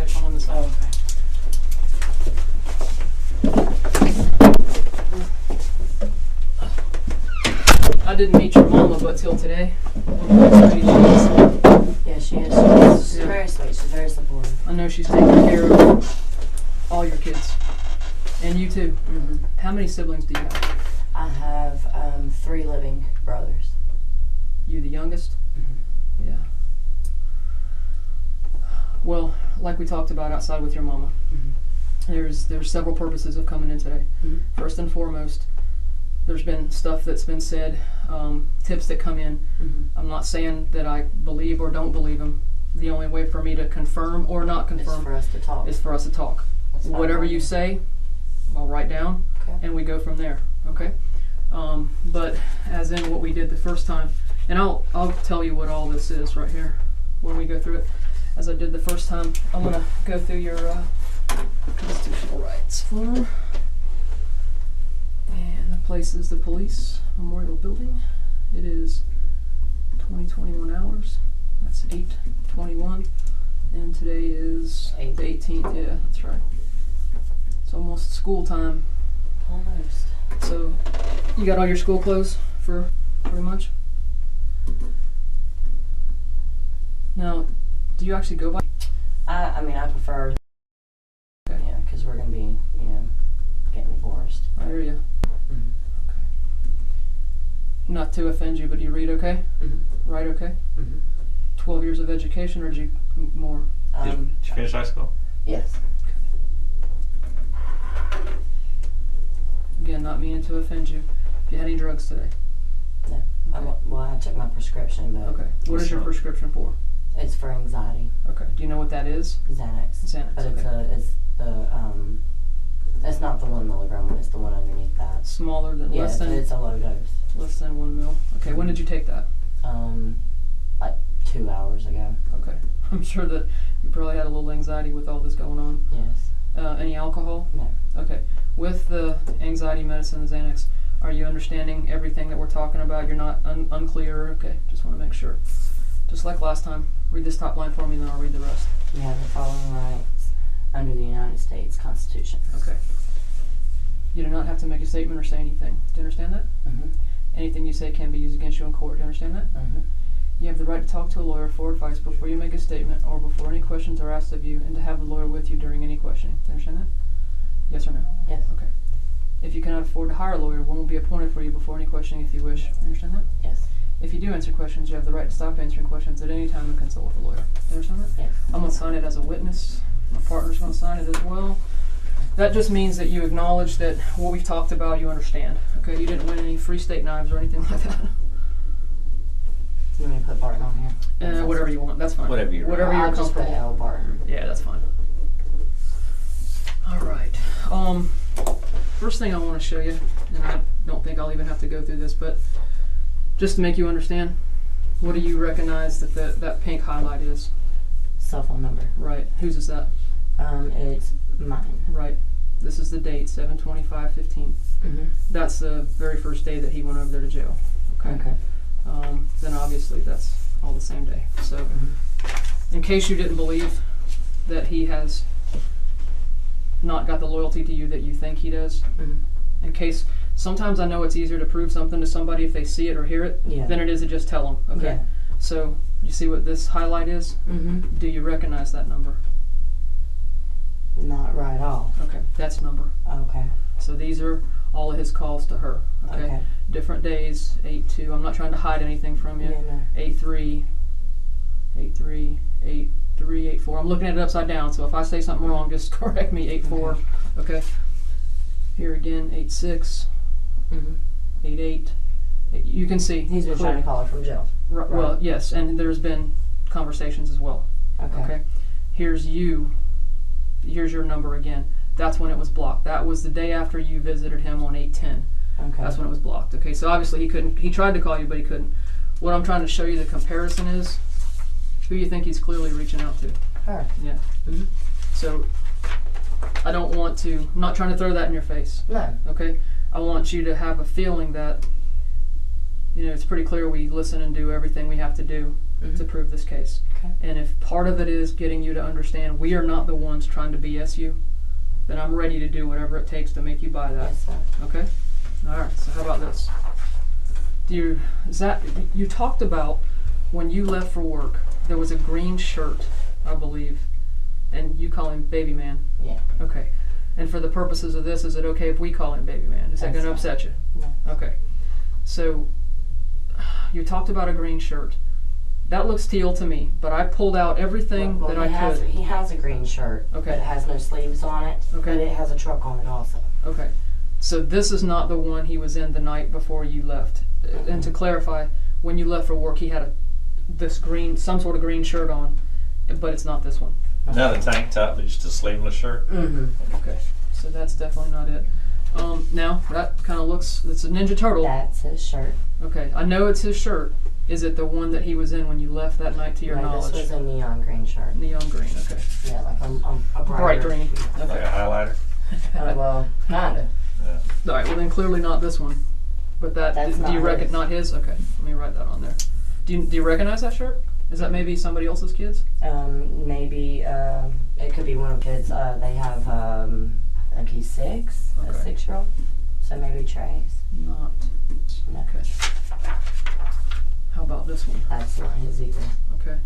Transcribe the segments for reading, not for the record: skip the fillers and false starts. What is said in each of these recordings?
gotta come on this side. okay. I didn't meet your mama but till today. Yeah, she is. She's Yeah. very sweet. She's very supportive. I know she's taking care of all your kids. And you too. Mm-hmm. How many siblings do you have? I have 3 living brothers. You the youngest? Mm-hmm. Yeah. Well, like we talked about outside with your mama, Mm-hmm. there's several purposes of coming in today. Mm-hmm. First and foremost, there's been stuff that's been said, tips that come in. Mm-hmm. I'm not saying that I believe or don't believe them. The only way for me to confirm or not It's confirm for us to talk. is for us to talk. That's fine. Whatever you say, I'll write down, Okay. and we go from there. Okay. But as in what we did the first time, and I'll tell you what all this is right here when we go through it. As I did the first time, I'm gonna go through your constitutional rights form. And the place is the Police Memorial Building. It is 2021 hours. That's 8:21, and today is the 18th. Yeah, that's right. It's almost school time. Almost. So, you got all your school clothes for pretty much? Now, do you actually go by? I mean, I prefer. Okay. Yeah, because we're gonna be, getting divorced. I hear you. Mm-hmm. Okay. Not to offend you, but do you read okay? Mm-hmm. Write okay? Mm-hmm. 12 years of education, or did you more? Did you finish high school? Yes. Again, not meaning to offend you. If you had any drugs today? No. Okay. Well, I took my prescription, but Okay. What is your prescription for? it's for anxiety. Okay. Do you know what that is? Xanax. Xanax. But Okay. it's not the 1 milligram one. It's the one underneath that. Smaller than Yeah, less than it's a low dose. less than 1 mil. Okay. When did you take that? Like 2 hours ago. Okay. I'm sure that you probably had a little anxiety with all this going on. Yes. Any alcohol? No. Okay. With the anxiety medicine, the Xanax, are you understanding everything that we're talking about? You're not unclear? Okay. Just want to make sure. Just like last time. Read this top line for me, then I'll read the rest. You have the following rights under the United States Constitution. Okay. You do not have to make a statement or say anything. Do you understand that? Mm-hmm. Anything you say can be used against you in court. Do you understand that? Mm-hmm. You have the right to talk to a lawyer for advice before you make a statement or before any questions are asked of you, and to have the lawyer with you during any questioning. Do you understand that? Yes or no? Yes. Okay. If you cannot afford to hire a lawyer, one will be appointed for you before any questioning if you wish. Do you understand that? Yes. If you do answer questions, you have the right to stop answering questions at any time and consult with a lawyer. Do you understand that? Yes. I'm going to sign it as a witness. My partner's going to sign it as well. That just means that you acknowledge that what we've talked about, you understand. Okay, you didn't win any free steak knives or anything like that. You want me to put Barton on here? Whatever you want, that's fine. Whatever you're I'll just put comfortable. L Barton. Yeah, that's fine. All right. First thing I want to show you, and I don't think I'll even have to go through this, but just to make you understand, what do you recognize that that pink highlight is? Cell phone number. Right. Whose is that? It's mine. Right. This is the date, 7/25/15. Mm-hmm. That's the very first day that he went over there to jail. Okay. Okay. Then obviously that's all the same day. So, Mm-hmm. in case you didn't believe that he has not got the loyalty to you that you think he does, Mm-hmm. in case, sometimes I know it's easier to prove something to somebody if they see it or hear it Yeah. than it is to just tell them. Okay. Yeah. So, you see what this highlight is? Mm-hmm. Do you recognize that number? Not right off. Okay, that's number. Okay. So these are all of his calls to her. Okay. Okay. Different days, 8-2. I'm not trying to hide anything from you. Yeah, no. 8-3, 8-3, 8-3, 8-4. I'm looking at it upside down, so if I say something wrong, just correct me. 8-4. Okay. Here again, 8-6, Mm-hmm. 8-8. You can see. He's been trying to call her from jail. Right. Well, yes, and there's been conversations as well. Okay. Okay. Here's you. Here's your number again. That's when it was blocked. That was the day after you visited him on 8-10. Okay. That's when it was blocked. Okay, so obviously he couldn't. He tried to call you, but he couldn't. What I'm trying to show you the comparison is who you think he's clearly reaching out to. Her. Yeah. Mm-hmm. So I don't want to. I'm not trying to throw that in your face. No. Okay. I want you to have a feeling that it's pretty clear we listen and do everything we have to do to prove this case. Okay. And if part of it is getting you to understand we are not the ones trying to BS you, then I'm ready to do whatever it takes to make you buy that. Yes, sir. Okay? Alright, so how about this? You talked about when you left for work, there was a green shirt, I believe, and you call him Baby Man. Yeah. Okay. And for the purposes of this, is it okay if we call him Baby Man? Is that going to upset you? No. Okay. So, you talked about a green shirt. That looks teal to me, but I pulled out everything that I could. He has a green shirt, Okay. but it has no sleeves on it, Okay. but it has a truck on it also. Okay. So this is not the one he was in the night before you left. And to clarify, when you left for work, he had some sort of green shirt on, but it's not this one. Not a tank top, but just a sleeveless shirt. Mm-hmm. Okay. So that's definitely not it. Now, that kind of looks, it's a Ninja Turtle. That's his shirt. Okay. I know it's his shirt. Is it the one that he was in when you left that night to your No, knowledge? this was a neon green shirt. Neon green, okay. Yeah, like a Bright green. Like Okay. a highlighter. Well, kind of. Yeah. Alright, well then clearly not this one. But That's do you not reckon his. not his? Okay, let me write that on there. Do you recognize that shirt? Is that maybe somebody else's kids? Maybe it could be one of the kids. They have, I think he's 6, a Okay. 6-year-old. So maybe Trey's. Not. No, Okay. How about this one? that's not his either. Okay.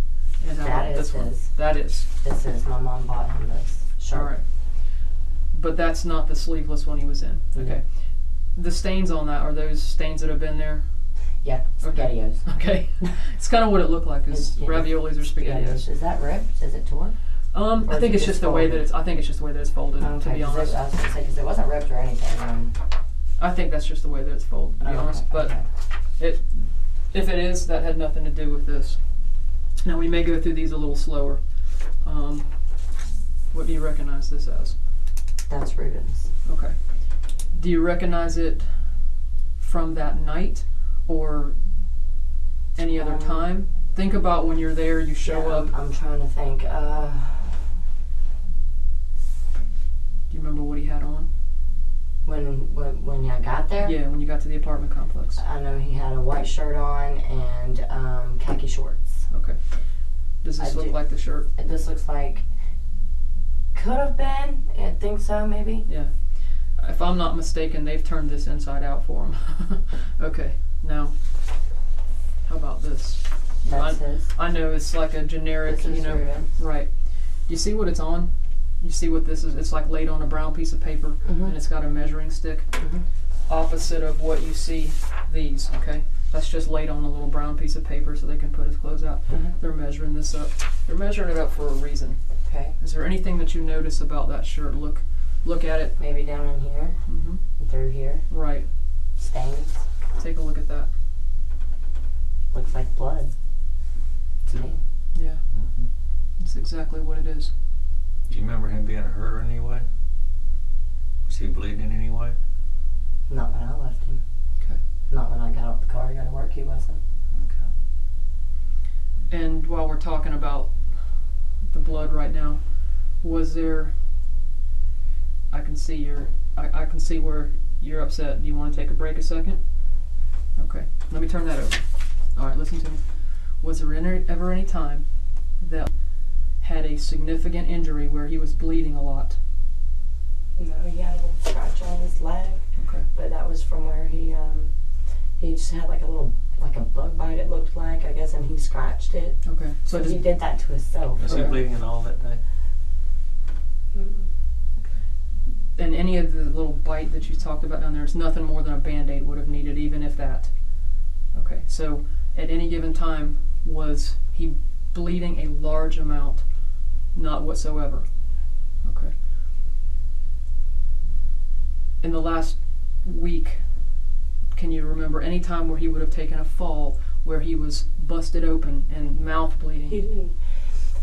And how That about is this one? his. That is. This is, my mom bought him this shirt. Alright. But that's not the sleeveless one he was in. Okay. The stains on that, are those stains that have been there? Yeah, Okay. SpaghettiOs. Okay. It's kind of what it looked like, is Yeah. raviolis or SpaghettiOs. Is that ripped? Is it torn? I is think it it's just the way that folded? it's. I think it's just the way that it's folded. To be honest, I was going to say, because it wasn't ripped or anything. I think that's just the way that it's folded. To be honest, but if it is, that had nothing to do with this. Now we may go through these a little slower. What do you recognize this as? That's Ruben's. Okay. Do you recognize it from that night or any other time? Think about when you're there, you show up. I'm trying to think. Do you remember what he had on? When I got there? Yeah, when you got to the apartment complex. I know he had a white shirt on and khaki shorts. Okay. Does this look like the shirt? This looks like, could have been. I think so, maybe. Yeah. If I'm not mistaken, they've turned this inside out for him. Okay. Now, how about this? That's his. I know it's like a generic, This is Ruben's. right. You see what it's on? You see what this is? It's like laid on a brown piece of paper, and it's got a measuring stick. Opposite of what you see these, okay? That's just laid on a little brown piece of paper so they can put his clothes out. They're measuring this up. They're measuring it up for a reason. Okay. Is there anything that you notice about that shirt? Look at it. Maybe down in here, and through here. Right. Stains. Take a look at that. Looks like blood. To me. Yeah. That's exactly what it is. Do you remember him being hurt in any way? Was he bleeding in any way? Not when I left him. Okay. Not when I got out the car to go to work, he wasn't. Okay. And while we're talking about the blood right now, was there? I can see I can see where you're upset. Do you want to take a break a second? Okay. Let me turn that over. All right. Listen to me. Was there ever any time that had a significant injury where he was bleeding a lot? No, he had a little scratch on his leg, Okay. but that was from where he just had like a bug bite, it looked like, I guess, and he scratched it. Okay. So he did that to himself. Was he bleeding at all that day? And any of the little bite that you talked about down there, it's nothing more than a Band-Aid would have needed, even if that. Okay, so at any given time, was he bleeding a large amount? Not whatsoever. Okay. In the last week, can you remember any time where he would have taken a fall, where he was busted open and mouth bleeding? He didn't.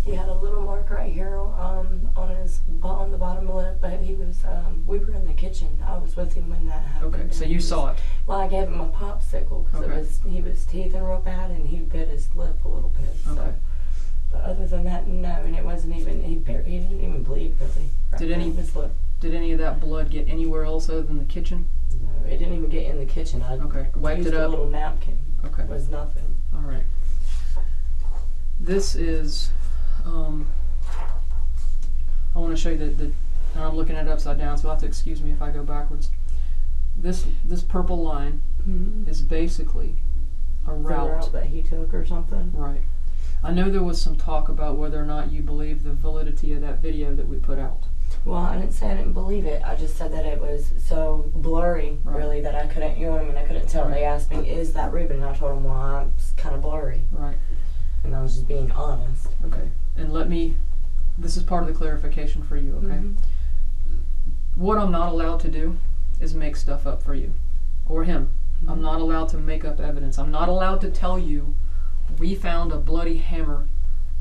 He had a little mark right here on the bottom lip, but he was. We were in the kitchen. I was with him when that happened. Okay, so you saw it. Well, I gave him a popsicle because he was teething real bad and he bit his lip a little bit. So. Okay. But other than that, no, and it wasn't even. He didn't even bleed really. Right Did any of that blood get anywhere else other than the kitchen? No, it didn't even get in the kitchen. I Okay, wiped used it up. a little napkin. Okay. It was nothing. All right. This is, I want to show you that, and I'm looking at it upside down, so you'll have to excuse me if I go backwards. This purple line is basically a The route. route that he took or something. Right. I know there was some talk about whether or not you believe the validity of that video that we put out. Well, I didn't say I didn't believe it. I just said that it was so blurry, Right. really, that I couldn't, you know what I mean? I couldn't tell. Right. They asked me, is that Ruben? And I told them, well, it's kind of blurry. Right. And I was just being honest. Okay. And this is part of the clarification for you, okay? Mhm. What I'm not allowed to do is make stuff up for you or him. I'm not allowed to make up evidence. I'm not allowed to tell you we found a bloody hammer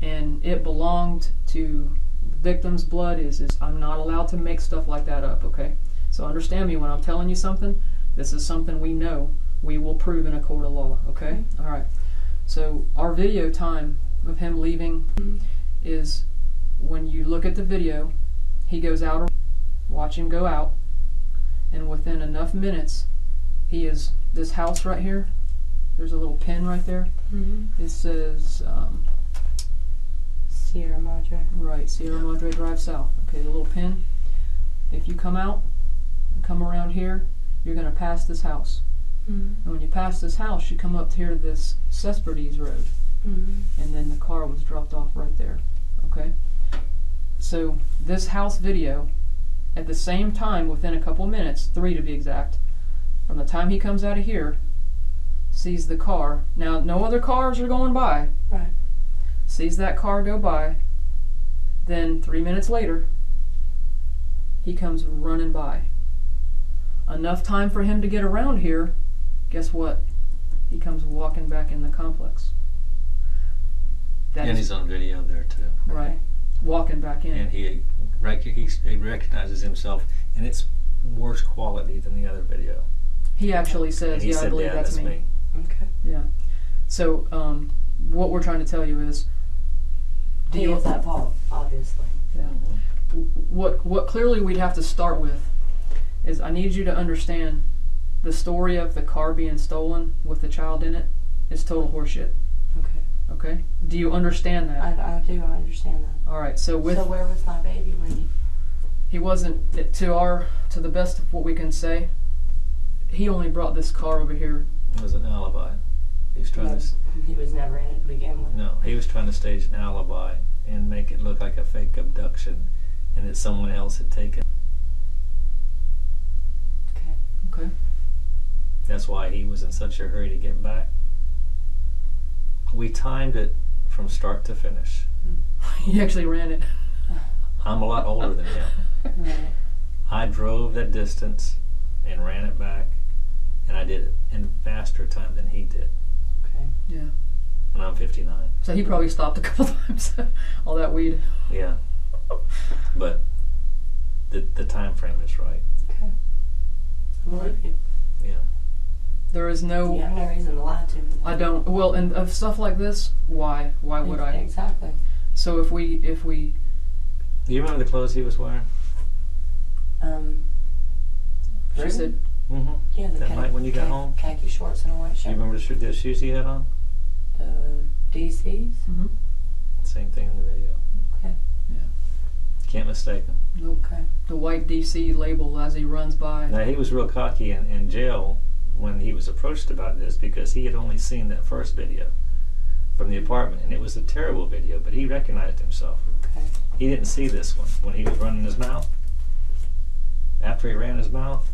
and it belonged to the victim's blood. I'm not allowed to make stuff like that up, okay? So understand me when I'm telling you something. This is something we know we will prove in a court of law, okay? All right. So our video time of him leaving is when you look at the video, he goes out, watch him go out, and within enough minutes, he is, this house right here, there's a little pin right there. It says, Sierra Madre. right, Sierra Madre Drive South. Okay, the little pin. If you come out and come around here, you're going to pass this house. And when you pass this house, you come up here to this Cespedes Road. And then the car was dropped off right there. Okay? So this house video, at the same time, within a couple minutes, 3 to be exact, from the time he comes out of here, sees the car. Now, no other cars are going by. Right. Sees that car go by. Then 3 minutes later, he comes running by. Enough time for him to get around here. Guess what? He comes walking back in the complex. That And is he's on video there too. right. Okay. Walking back in. And he recognizes himself, and it's worse quality than the other video. He actually And says, he "Yeah, said, I believe yeah, that's me." Okay. Yeah. So, what we're trying to tell you is, He is at fault, obviously. yeah. What clearly we'd have to start with is, I need you to understand the story of the car being stolen with the child in it is total horseshit. Okay. Okay? Do you understand that? I do. I understand that. All right. So with So where was my baby when he wasn't, to the best of what we can say, he only brought this car over here. It was an alibi. He was trying to. he was never in it to begin with? No, he was trying to stage an alibi and make it look like a fake abduction, and that someone else had taken. Okay. Okay. That's why he was in such a hurry to get back. We timed it from start to finish. He actually ran it. I'm a lot older than him. Right. I drove that distance and ran it back, and I did it in faster time than he did. Okay. Yeah. And I'm 59. So he probably stopped a couple times. All that weed. Yeah. But the time frame is right. Okay. I believe you. Yeah. There is no. You have no reason to lie to me. I don't. Well, and of stuff like this, why would I? Exactly. So if we Do you remember the clothes he was wearing? she Ruben? said, Mm-hmm. Yeah, the That night when you got home? khaki shorts and a white Do shirt. you remember the shoes he had on? The DCs? mm-hmm. Same thing in the video. Okay. Can't mistake him. Nope. Okay. The white DC label as he runs by. Now, he was real cocky in jail when he was approached about this, because he had only seen that first video from the apartment, and it was a terrible video, but he recognized himself. Okay. He didn't see this one when he was running his mouth. After he ran his mouth,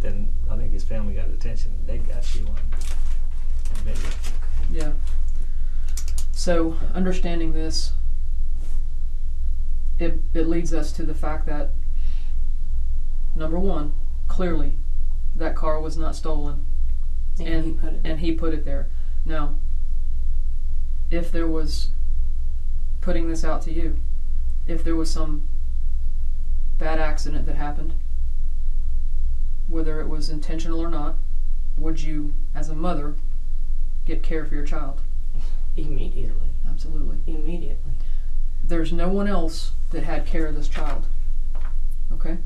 then I think his family got attention. They got you on video. Yeah. So understanding this, it leads us to the fact that, number one, clearly that car was not stolen, And he put it. and he put it there. Now, if there was, putting this out to you, if there was some bad accident that happened, whether it was intentional or not, would you, as a mother, get care for your child? Immediately. Absolutely. Immediately. There's no one else that had care of this child. Okay?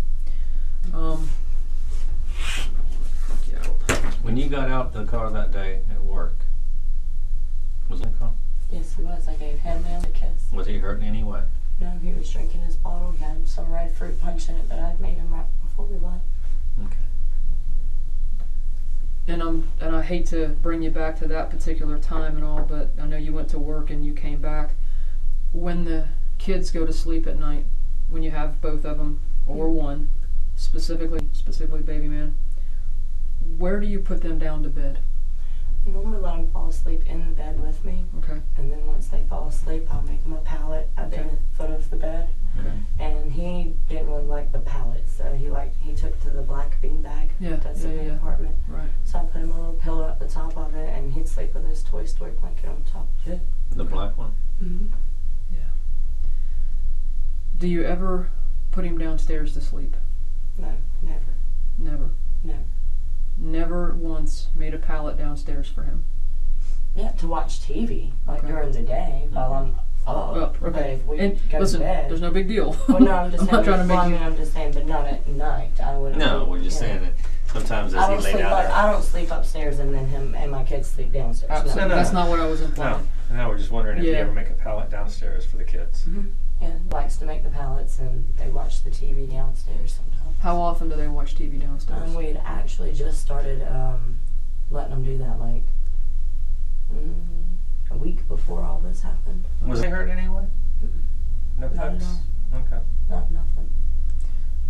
When you got out the car that day at work, was it a car? Yes, he was. I gave him and a kiss. Was he hurt in any way? No, he was drinking his bottle. He had some red fruit punch in it that I'd made him right before we left. Okay. And I hate to bring you back to that particular time and all, but I know you went to work and you came back. When the kids go to sleep at night, when you have both of them or one, specifically baby man, where do you put them down to bed? I normally let them fall asleep in the bed with me, Okay. and then once they fall asleep, I'll make them a pallet at the foot of the bed. Okay. And he didn't really like the pallet, so he took to the black bean bag that's in the apartment. Right. So I put him a little pillow at the top of it, and he'd sleep with his Toy Story blanket on top of it. The black one? Mm-hmm. Yeah. Do you ever put him downstairs to sleep? No, never. Never. No. Never once made a pallet downstairs for him. Yeah, to watch TV, like during the day while I'm up. Okay. But if we And go listen, to bed, there's no big deal. well, no, I'm just I'm saying. not trying to make well, you. I mean, I'm just saying, but not at night. I wouldn't. No, we're just saying that sometimes as he lay down there. I don't sleep upstairs, and then him and my kids sleep downstairs. Absolutely. No. That's not what I was implying. No, we're just wondering if you Yeah. ever make a pallet downstairs for the kids. Mm-hmm. Yeah, likes to make the pallets, and they watch the TV downstairs sometimes. How often do they watch TV downstairs? We had actually just started letting them do that, like a week before all this happened. Was they hurt in any way? No Not at cuts? all. Okay. Nothing.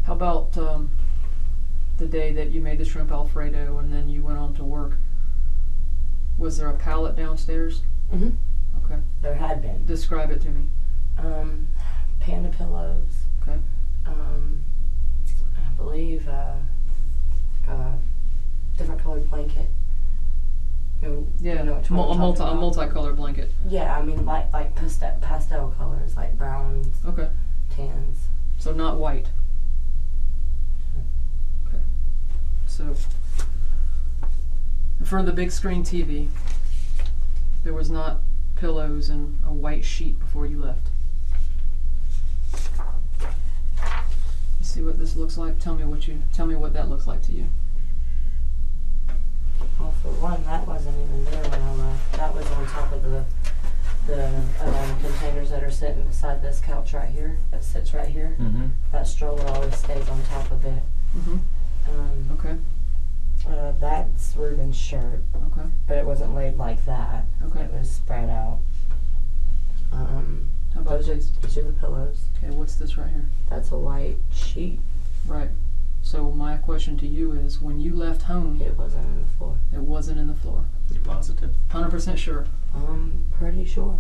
How about the day that you made the shrimp Alfredo and then you went on to work? Was there a pallet downstairs? Mm-hmm. Okay. There had been. Describe it to me. Panda pillows. Okay. I believe a different colored blanket. Yeah, You know which one a I'm talking about? multicolored blanket. Yeah, I mean like pastel colors, like browns, Okay. tans. So not white. Okay. So for the big screen TV, there was not pillows and a white sheet before you left. Let's see what this looks like. Tell me what that looks like to you. Well, for one, that wasn't even there when I left. That was on top of the containers that are sitting beside this couch right here. That sits right here. Mm-hmm. That stroller always stays on top of it. Mm-hmm. Okay. That's Ruben's shirt, Okay. but it wasn't laid like that. Okay. It was spread out. How about Those are this? each of the pillows. Okay, what's this right here? That's a white sheet. Right. So my question to you is, when you left home, It wasn't in the floor. it wasn't in the floor. You positive? 100% sure. I'm pretty sure.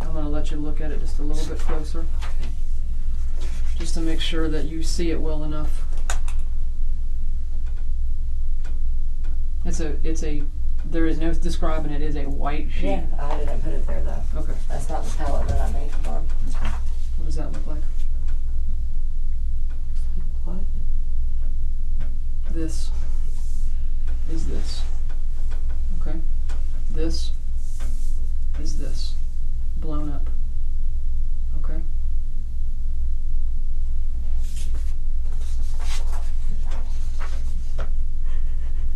I'm going to let you look at it just a little bit closer, just to make sure that you see it well enough. There is no describing it. It is a white sheet. Yeah, I didn't put it there though. Okay. That's not the palette that I made for him. What does that look like? What? This is this. Okay. This is this. Blown up. Okay.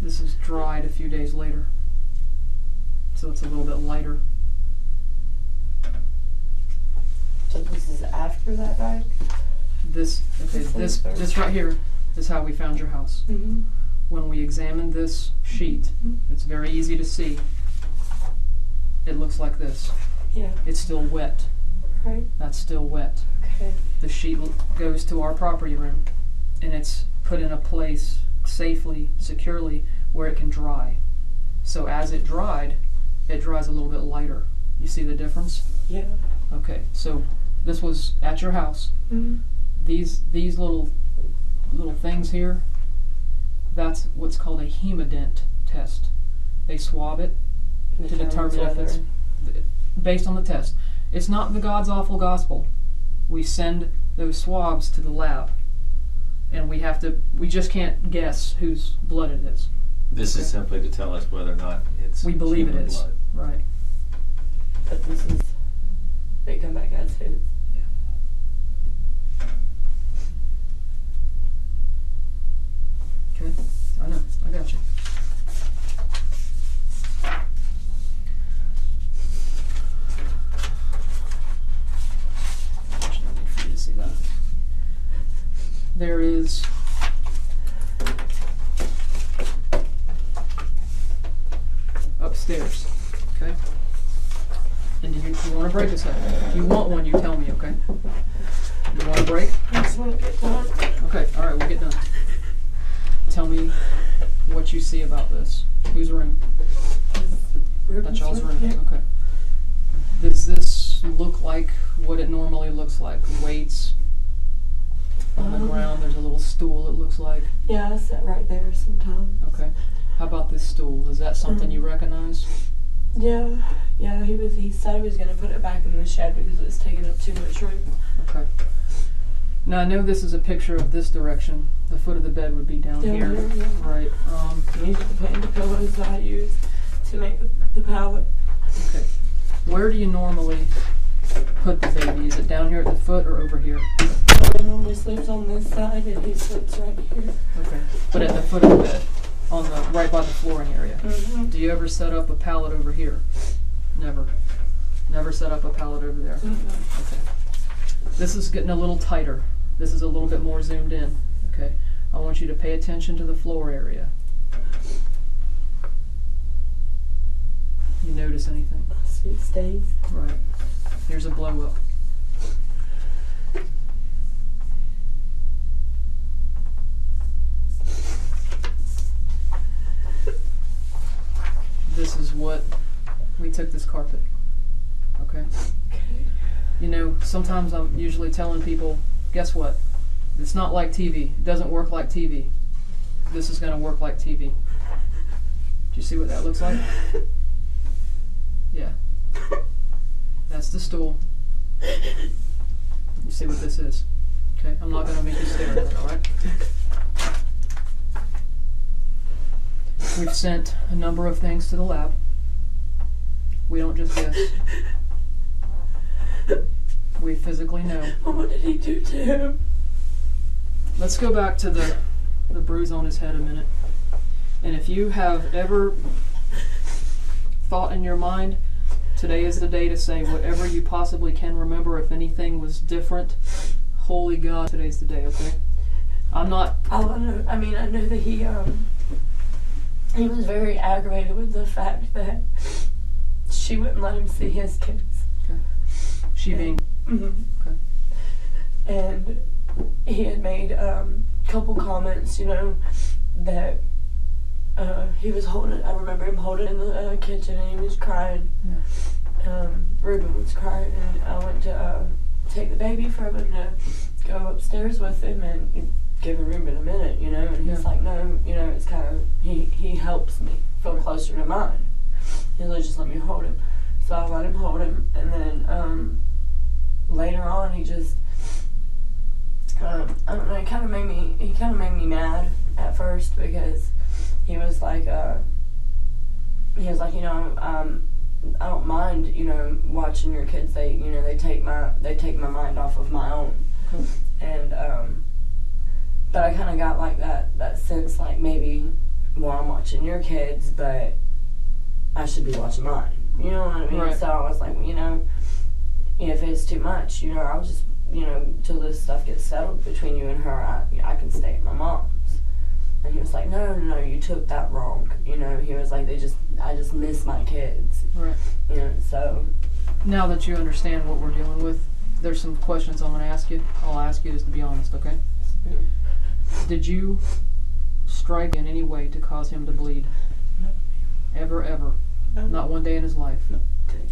This is dried a few days later, so it's a little bit lighter. So this is after that night? This right here is how we found your house. Mm-hmm. When we examined this sheet, it's very easy to see. It looks like this. Yeah. It's still wet. Right. That's still wet. Okay. The sheet goes to our property room, and it's put in a place safely, securely, where it can dry. So as it dries a little bit lighter. You see the difference? Yeah. Okay, so this was at your house. Mm-hmm. These little things here, that's what's called a hemodent test. They swab it to determine if it's based on the test. It's not the God's awful gospel. We send those swabs to the lab, and we just can't guess whose blood it is. This is simply to tell us whether or not it's We believe it human is. blood. Right. But this is, they come back as his. Okay. I know. I got you. is upstairs, okay? And do you want a break a second? If you want one, you tell me, okay? You want a break? I just want to get done. Okay, alright, we'll get done. Tell me what you see about this. Whose room? That's y'all's room, Yeah. okay. Does this look like what it normally looks like? Weights on the ground, there's a little stool it looks like. Yeah, I sit right there sometimes. Okay. How about this stool? Is that something you recognize? Yeah, he said he was gonna put it back in the shed because it was taking up too much room. Okay. Now I know this is a picture of this direction. The foot of the bed would be down here. Yeah. Right. These are the painted pillows that I use to make the pallet. Okay. Where do you normally put the baby? Is it down here at the foot or over here? He normally sleeps on this side and he sleeps right here. Okay. But at the foot of the bed, on the right by the flooring area. Mm-hmm. Do you ever set up a pallet over here? Never. Never set up a pallet over there. Mm-hmm. Okay. This is getting a little tighter. This is a little bit more zoomed in. Okay. I want you to pay attention to the floor area. You notice anything? I see stains. Right. Here's a blow up. This is what we took this carpet. Okay? Okay. You know, sometimes I'm usually telling people, guess what? It's not like TV. It doesn't work like TV. This is going to work like TV. Do you see what that looks like? Yeah. That's the stool. You see what this is? Okay? I'm not going to make you stare at it, alright? We've sent a number of things to the lab. We don't just guess. We physically know. What did he do to him? Let's go back to the bruise on his head a minute. And if you have ever thought in your mind, today is the day to say whatever you possibly can remember. If anything was different, holy God, today's the day, okay? I'm not... I know that he was very aggravated with the fact that she wouldn't let him see his kids. Okay. She being... Mm-hmm. Okay. And he had made a couple comments, that he was holding. I remember him holding in the kitchen, and he was crying. Yeah. Ruben was crying, and I went to take the baby from him to go upstairs with him and give Ruben a minute, and he's like, no, it's kind of, he helps me feel closer to mine. He's like, just let me hold him. So I let him hold him, and then later on he just, I don't know, he kind of made me mad at first, because he was like, I don't mind, watching your kids. They take my mind off of my own. Okay. And but I kind of got like that sense, like, maybe, well, I'm watching your kids, but I should be watching mine. You know what I mean? Right. So I was like, if it's too much, I'll just, till this stuff gets settled between you and her, I can stay at my mom's. And he was like, no, you took that wrong. He was like, I just miss my kids. Right. So. Now that you understand what we're dealing with, there's some questions I'm going to ask you. I'll ask you just to be honest, okay? Yeah. Did you strike in any way to cause him to bleed? No. Ever? No. Not one day in his life? No. Okay.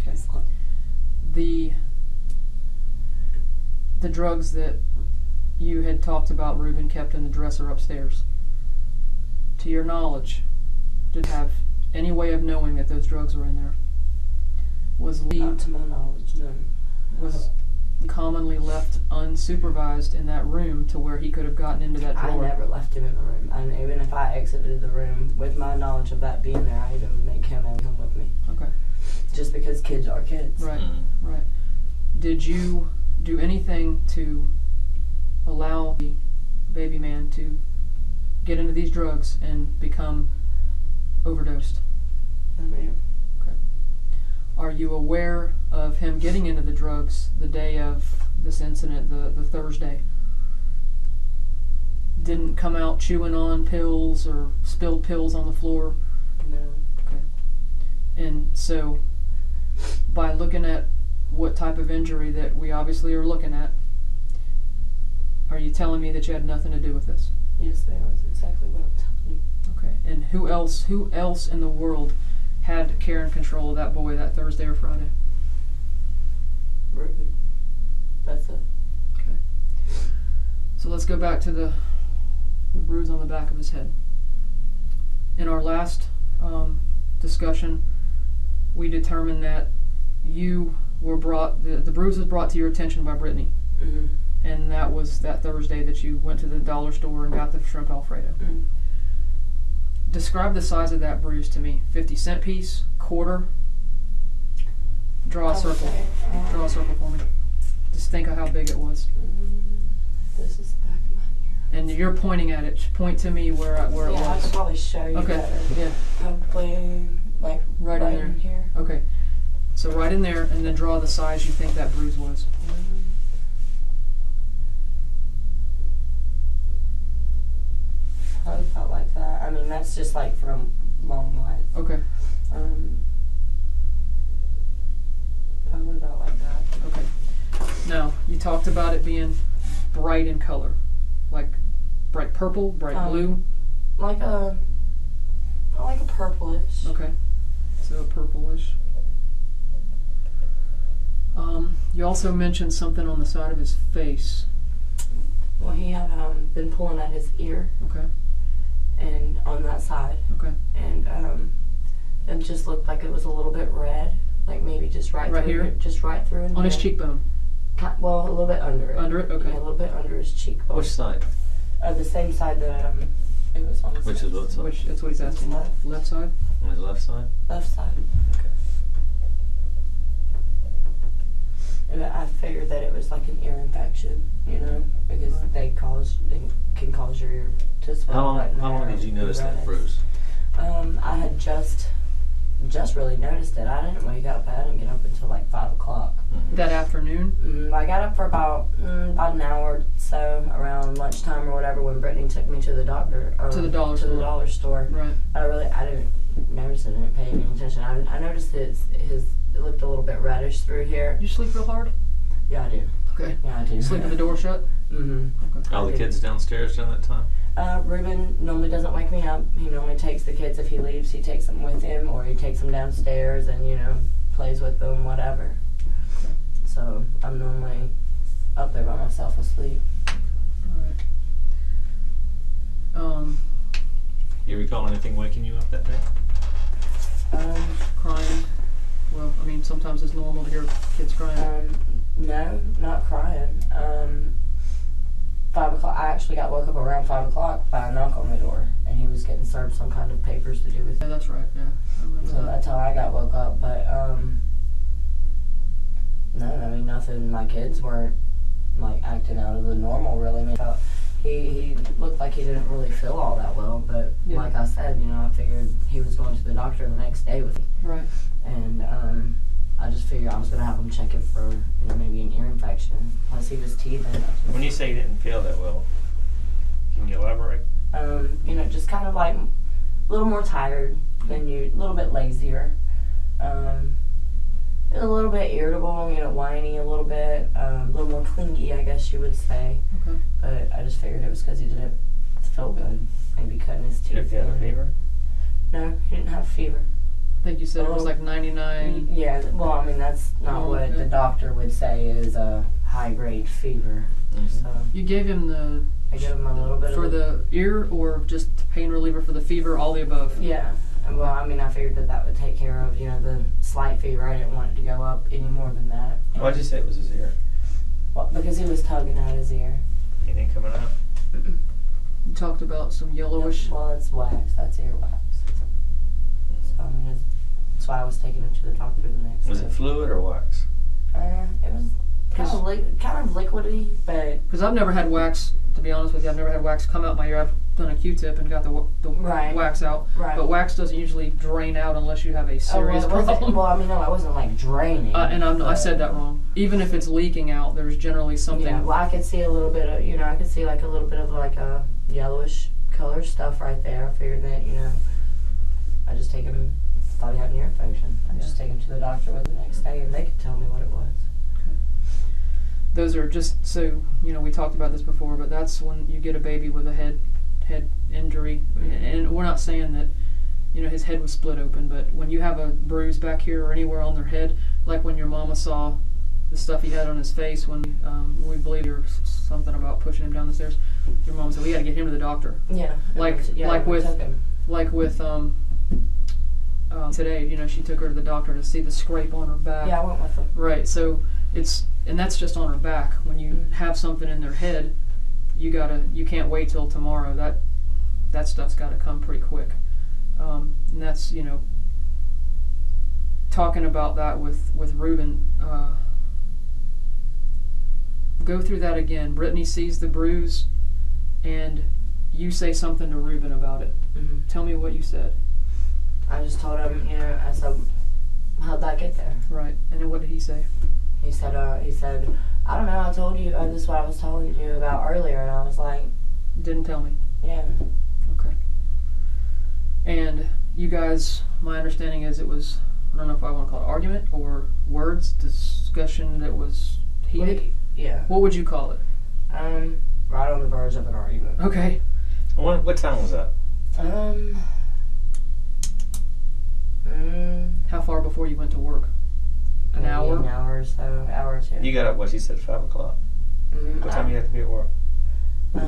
The drugs that you had talked about Ruben kept in the dresser upstairs, to your knowledge, did you have any way of knowing that those drugs were in there? Was Not to my knowledge, no. was commonly left unsupervised in that room to where he could have gotten into that drawer? I never left him in the room. And even if I exited the room with my knowledge of that being there, I even make him and come with me. Okay. Just because kids are kids. Right, right. Did you do anything to allow the baby man to get into these drugs and become overdosed? I mean, Okay. Are you aware of him getting into the drugs the day of this incident, the Thursday? didn't come out chewing on pills or spilled pills on the floor. No. Okay. And so, by looking at what type of injury that we obviously are looking at, are you telling me that you had nothing to do with this? Yes, that was exactly what I'm telling you. Okay. And who else in the world had care and control of that boy that Thursday or Friday? Ruben. That's it. Okay. So let's go back to the bruise on the back of his head. In our last discussion, we determined that you were brought, the bruise was brought to your attention by Brittany. Mm-hmm. And that was that Thursday that you went to the dollar store and got the shrimp Alfredo. Mm-hmm. Describe the size of that bruise to me. 50-cent piece, quarter. Draw a circle. Draw a circle for me. Just think of how big it was. This is the back of my ear. And you're pointing at it. Point to me where it Yeah, I was. could probably show you Okay. better. Yeah. Probably like Right in there. in here. Okay. So right in there, and then draw the size you think that bruise was. Probably about like that. I mean, that's just like from long life. Okay. Probably about like that. Okay. Now, you talked about it being bright in color. Like bright purple, bright blue. Like a purplish. Okay. So purplish. You also mentioned something on the side of his face. Well, he had been pulling at his ear, Okay. and on that side, Okay. and it just looked like it was a little bit red, like maybe just right Right through here? just right through in On his here. cheekbone. Well, a little bit under it. Under it? Okay. Yeah, a little bit under his cheekbone. Which side? The same side that it was on. Which is what side? Which, that's what he's asking. Left. Left side? On his left side? Left side. Okay. And I figured that it was like an ear infection, you know, because Right. they can cause your ear to swell. How long? right in How long there did you and notice that redness. bruise? I had just really noticed it. I didn't wake up. I didn't get up until like 5 o'clock. Mm-hmm. That afternoon? I got up for about an hour or so around lunchtime or whatever when Brittany took me to the doctor. To the dollar to store. the dollar store. Right. I didn't notice it. I didn't pay any attention. I noticed that it looked a little bit reddish through here. You sleep real hard? Yeah, I do. Okay. Yeah, I do. You sleep with the door shut? Mm-hmm. Okay. All the kids downstairs during that time? Ruben normally doesn't wake me up. He normally takes the kids if he leaves. He takes them with him, or he takes them downstairs and plays with them, whatever. Okay. So I'm normally up there by myself asleep. Alright. You recall anything waking you up that day? Crying. Well, I mean, sometimes it's normal to hear kids crying. No, not crying. 5 o'clock. I actually got woke up around 5 o'clock by a knock on the door, and he was getting served some kind of papers to do with Yeah, it. that's right. Yeah, I remember So that. that's how I got woke up. But no, I mean nothing. My kids weren't like acting out of the normal. Really, I mean, he looked like he didn't really feel all that well. But Yeah. like I said, I figured he was going to the doctor the next day with me, Right. and I just figured I was gonna have him check it for maybe an ear infection. Plus he was teething. When you say you didn't feel that well, can you elaborate? Just kind of like a little more tired than you, a little bit lazier. A little bit irritable, whiny a little bit, a little more clingy, I guess you would say. Okay. But I just figured it was because he didn't feel good. Maybe cutting his teeth. Did you have a fever? No, he didn't have fever. I think you said it was like 99. Yeah, well, I mean, that's not Oh, what okay. the doctor would say is a high-grade fever. Mhm. So You gave him the I gave him a little bit for of the ear or just pain reliever for the fever, all the above? Yeah. Well, I mean, I figured that would take care of, the slight fever. I didn't want it to go up any more than that. Why'd you say it was his ear? Well, because he was tugging at his ear. Anything coming out? You talked about some yellowish. Well, it's wax. That's ear wax. So, I mean, that's why I was taking him to the doctor the next Was day. it fluid or wax? It was kind of liquidy, but Because I've never had wax, to be honest with you, I've never had wax come out my ear. I've done a Q-tip and got the Right. wax out. right. But wax doesn't usually drain out unless you have a serious problem. Well, I mean, no, it wasn't like draining. And I but- said that wrong. Even if it's leaking out, there's generally something. Yeah, well, I could see a little bit of, I could see like a little bit of like a yellowish color stuff right there. I figured that, you know, I just take him, thought he had an ear infection. I just take him to the doctor with the next day and they could tell me what it was. Okay. Those are just, so, you know, we talked about this before, but that's when you get a baby with a head injury. And we're not saying that, you know, his head was split open, but when you have a bruise back here or anywhere on their head, like when your mama saw the stuff he had on his face when we believe there was something about pushing him down the stairs, your mom said we got to get him to the doctor. Yeah. Like with today, you know, she took her to the doctor to see the scrape on her back. Yeah, I went with her. Right. So and that's just on her back. When you have something in their head, you can't wait till tomorrow. That stuff's got to come pretty quick. And that's, you know, talking about that with Ruben. Go through that again. Brittany sees the bruise, and you say something to Ruben about it. Mm-hmm. Tell me what you said. I just told him, you know, I said, how'd that get there? Right. And then what did he say? He said, I don't know, I told you, this is what I was telling you about earlier, and I was like, didn't tell me. yeah. Okay. And you guys, my understanding is it was, I don't know if I want to call it argument or words, discussion that was heated. Yeah. What would you call it? Right on the verge of an argument. Okay. What time was that? How far before you went to work? An hour? An hour or so, hour or two. You got up, what, you said 5 o'clock? Mm-hmm. What time you have to be at work? I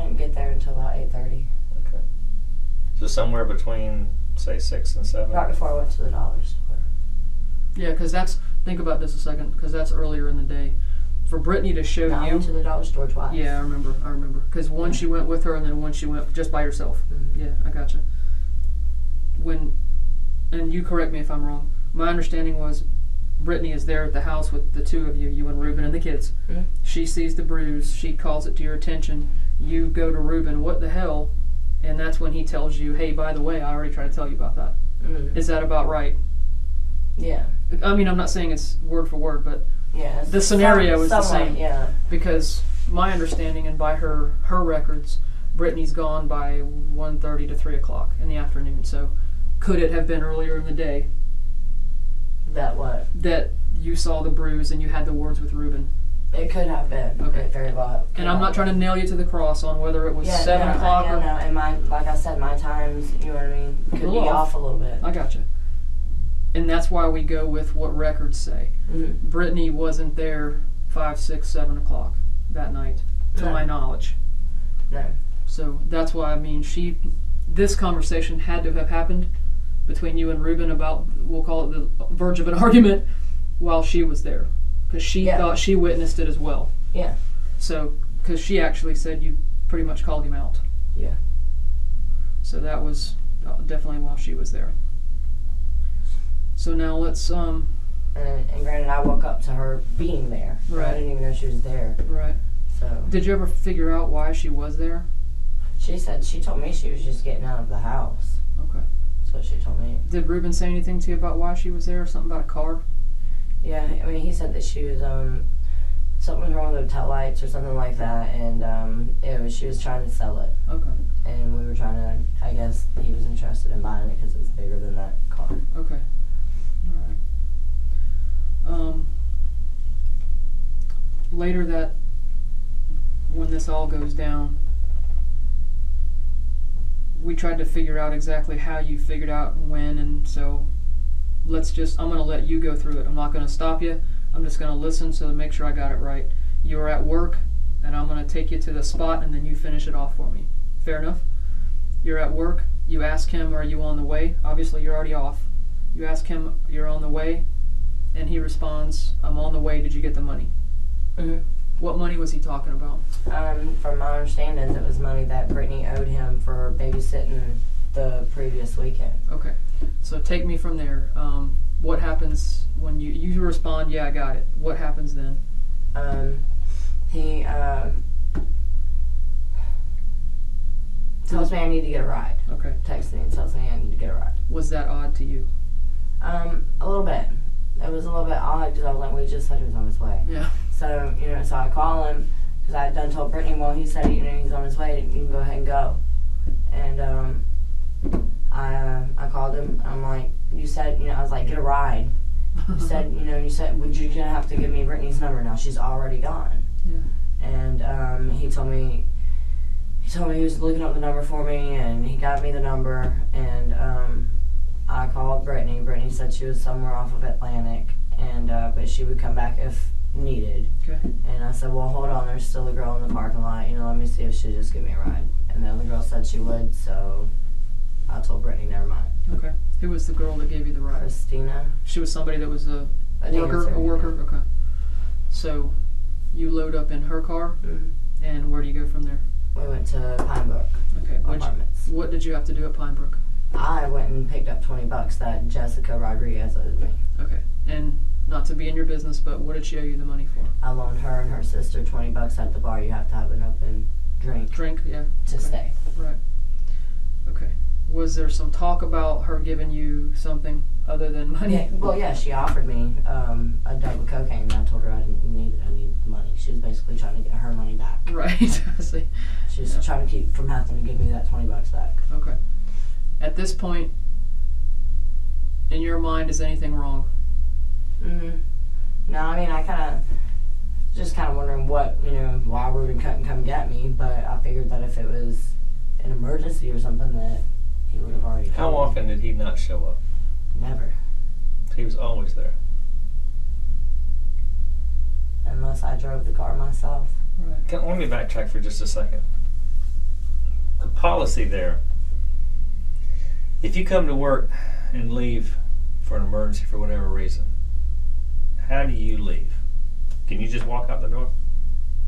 didn't get there until about 8:30. Okay. So somewhere between, say, 6 and 7? Right before I went to the dollar store. Yeah, because think about this a second, because that's earlier in the day. For Brittany to show I you. went to the dollar store twice. Yeah, I remember. Because one she went with her, and then one she went just by herself. Mm-hmm. Yeah, I gotcha. And you correct me if I'm wrong, my understanding was Brittany is there at the house with the two of you and Ruben and the kids. Mm-hmm. She sees the bruise, she calls it to your attention, you go to Ruben, what the hell? And that's when he tells you, hey, by the way, I already tried to tell you about that. Mm-hmm. Is that about right? Yeah. I mean, I'm not saying it's word for word, but yeah, the scenario is the same. Yeah. Because my understanding, and by her records, Brittany's gone by 1:30 to 3 o'clock in the afternoon. So could it have been earlier in the day That what? that you saw the bruise and you had the words with Ruben? It could have been. Okay. It very well. And I'm not trying to nail you to the cross on whether it was 7 o'clock or... No, and like I said, my times, you know what I mean, could be off a little bit. I gotcha. And that's why we go with what records say. Mm-hmm. Brittany wasn't there 5, 6, 7 o'clock that night, to my knowledge. No. So that's why, I mean, this conversation had to have happened between you and Ruben about, we'll call it the verge of an argument, while she was there. Because she thought she witnessed it as well. Yeah. So, because she actually said you pretty much called him out. Yeah. So that was definitely while she was there. So now let's, And granted, I woke up to her being there. Right. I didn't even know she was there. Right. So. Did you ever figure out why she was there? She told me she was just getting out of the house. Okay. That's what she told me. Did Ruben say anything to you about why she was there, or something about a car? Yeah, I mean, he said that she was, something was wrong with the tail lights or something like that, and she was trying to sell it. Okay. And we were trying to, I guess he was interested in buying it because it's bigger than that car. Okay. All right. Later when this all goes down, we tried to figure out exactly how you figured out when, and so I'm going to let you go through it. I'm not going to stop you. I'm just going to listen to make sure I got it right. You were at work, and I'm going to take you to the spot, and then you finish it off for me. Fair enough? You're at work. You ask him, are you on the way? Obviously, you're already off. You ask him, you're on the way, and he responds, I'm on the way. Did you get the money? Mm-hmm. What money was he talking about? From my understanding, it was money that Brittany owed him for babysitting the previous weekend. Okay. So take me from there. What happens when you respond, yeah, I got it. What happens then? He tells me I need to get a ride. Okay. Texts me and tells me I need to get a ride. Was that odd to you? A little bit. It was a little bit odd because I was like, well, he just said he was on his way. Yeah. So, so I call him because I had done told Brittany, well, he said, you know, he's on his way, you can go ahead and go. And I called him. I'm like, you said, you know, I was like, get a ride. You said, you know, would you gonna have to give me Brittany's number now? She's already gone. Yeah. And he told me he was looking up the number for me, and he got me the number. And I called Brittany. Brittany said she was somewhere off of Atlantic, and but she would come back if needed. Okay. And I said, well, hold on, there's still a girl in the parking lot. You know, let me see if she'll just give me a ride. And the other girl said she would, so I told Brittany, never mind. Okay. Who was the girl that gave you the ride? Christina. She was somebody that was a worker. dancer, A worker. yeah. Okay. So you load up in her car, Mm. and where do you go from there? We went to Pinebrook Okay. Apartments. What did you have to do at Pinebrook? I went and picked up $20 that Jessica Rodriguez owed me. Okay. And not to be in your business, but what did she owe you the money for? I loaned her and her sister $20 at the bar. You have to have an open drink Drink. Yeah. to Okay. stay. Right. Okay. Was there some talk about her giving you something other than money? Yeah, well, yeah, she offered me a dub of cocaine, and I told her I didn't need it. I need the money. She was basically trying to get her money back. Right. I see. She was Yeah. trying to keep from having to give me that $20 back. Okay. At this point, in your mind, is anything wrong? No, I mean, I just kind of wondering what, you know, why Ruben couldn't come get me, but I figured that if it was an emergency or something that he would have already How told me. often did he not show up? Never. He was always there. Unless I drove the car myself. Right. Let me backtrack for just a second. The policy there, if you come to work and leave for an emergency for whatever reason, how do you leave? Can you just walk out the door?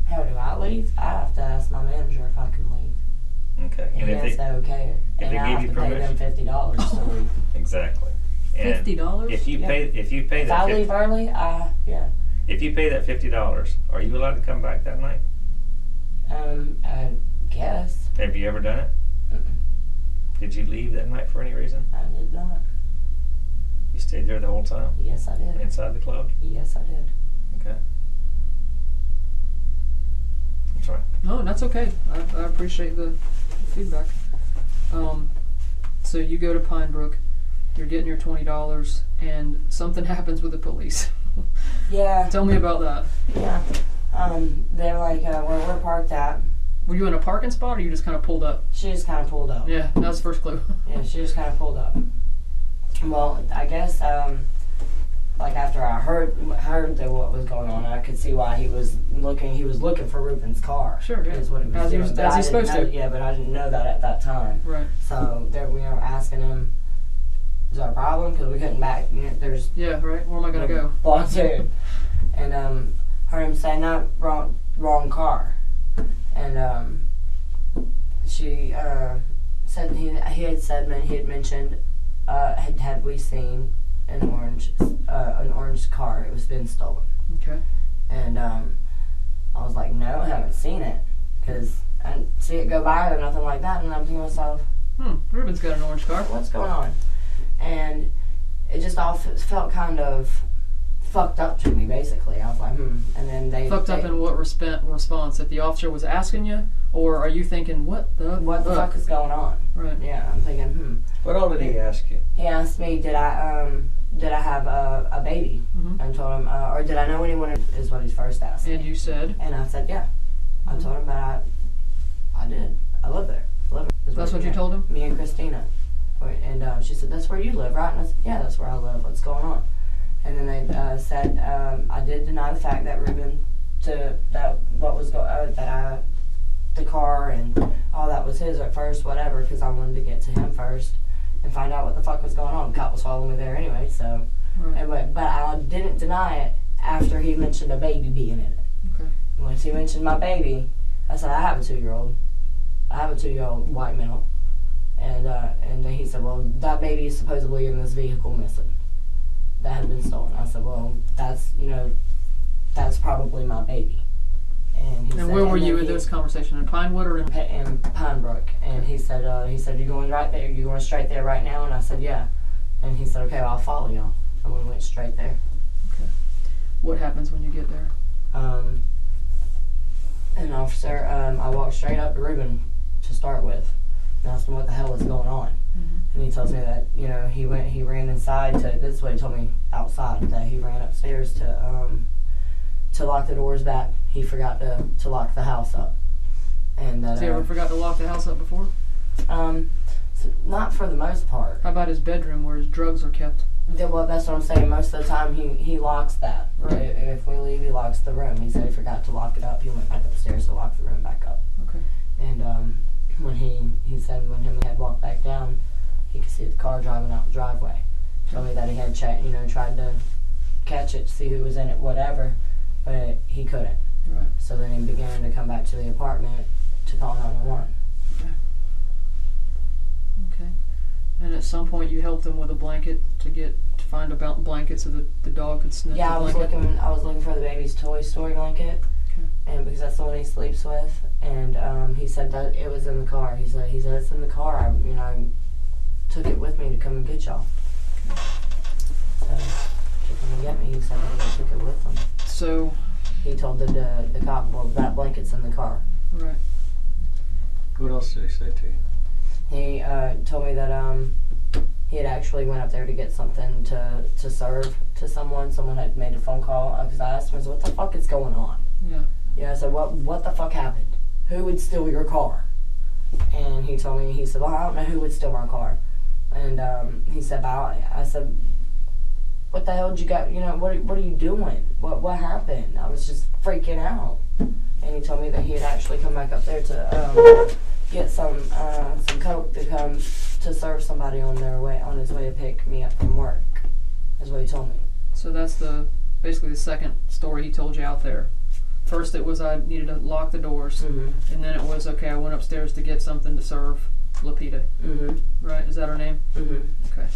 How do I leave? I have to ask my manager if I can leave. Okay. And he has to okay it. if And they I give have you to pay them $50 to leave. Exactly. And $50? If you Yeah. pay If that I leave early, yeah. if you pay that $50, are you allowed to come back that night? I guess. Have you ever done it? Mm-mm. Did you leave that night for any reason? I did not. You stayed there the whole time? Yes, I did. Inside the club? Yes, I did. Okay. I'm sorry. No, that's okay. I appreciate the feedback. So you go to Pinebrook, you're getting your $20, and something happens with the police. Yeah. Tell me about that. Yeah. They're like, where we're parked at. Were you in a parking spot, or you just kind of pulled up? She just kind of pulled up. Yeah, that's the first clue. Yeah, she just kind of pulled up. Well, I guess, like after I heard that what was going on, I could see why he was looking for Ruben's car. Sure, yeah. Is what he was doing. But as I he's didn't supposed know, to. Yeah, but I didn't know that at that time. Right. So we were asking him, is there a problem? Because we couldn't back, you know, there's Yeah, right. Where am I going to go? blocked here. And heard him say, no, wrong car. And she said he had mentioned had we seen an orange car? It was been stolen. Okay. And I was like, no, I haven't seen it, because I didn't see it go by or nothing like that. And I'm thinking to myself, Ruben's got an orange car. what's going on? And it just all felt kind of fucked up to me, basically. I was like, And then they Fucked up in what response? That the officer was asking you, or are you thinking, what the fuck is going on? Right. Yeah, I'm thinking, What all did he ask you? He asked me, did I have a baby? Mhm. And told him, or did I know anyone? Is what he first asked And me. you said? And I said, yeah. I told him that I did. I live there. That's what you told him? Me and Christina. And she said, that's where you live, right? And I said, yeah, that's where I live. What's going on? And then they said, I did deny the fact that Ruben, the car and all that was his at first, whatever, because I wanted to get to him first and find out what the fuck was going on. The cop was following me there anyway, so. Right. But I didn't deny it after he mentioned a baby being in it. Okay. Once he mentioned my baby, I said, I have a 2-year-old. I have a 2-year-old white male. And then he said, well, that baby is supposedly in this vehicle missing. That had been stolen. I said, well, that's probably my baby. And he said, where were you in this conversation? In Pinewood or in Pinebrook? And he said, you're going right there. You're going straight there right now? And I said, yeah. And he said, okay, well, I'll follow y'all. And we went straight there. Okay. What happens when you get there? And officer, I walked straight up to Ruben to start with and asked him what the hell was going on. And he tells me that, you know, he ran inside to, this is what he told me outside, that he ran upstairs to lock the doors back. He forgot to lock the house up. And that, Has he ever forgot to lock the house up before? Not for the most part. How about his bedroom where his drugs are kept? Well, that's what I'm saying. Most of the time, he locks that. Right. If we leave, he locks the room. He said he forgot to lock it up. He went back upstairs to lock the room back up. Okay. And when he said when him and had walked back down, he could see the car driving out the driveway. Told me that he had tried to catch it, see who was in it, whatever, but he couldn't. Right. So then he began to come back to the apartment to call 911. Okay. And at some point, you helped him with a blanket to find a blanket so that the dog could sniff Yeah, the I blanket. was looking for the baby's Toy Story blanket, Okay. and because that's the one he sleeps with. And he said that it was in the car. He said it's in the car. I took it with me to come and get y'all. So to come and get me, he said that he took it with him. So. He told the cop, well, that blanket's in the car. Right. What else did he say to you? He told me that he had actually went up there to get something to serve to someone. Someone had made a phone call because I asked him, I said, what the fuck is going on? Yeah. Yeah, I said, what the fuck happened? Who would steal your car? And he told me, he said, well, I don't know who would steal my car. And he said, I said, what the hell did you got? What are you doing? What happened? I was just freaking out. And he told me that he had actually come back up there to get some coke to come to serve somebody on his way to pick me up from work. That's what he told me. So that's basically the second story he told you out there. First it was I needed to lock the doors, and then it was, okay, I went upstairs to get something to serve Lapita. Right? Is that her name? Okay.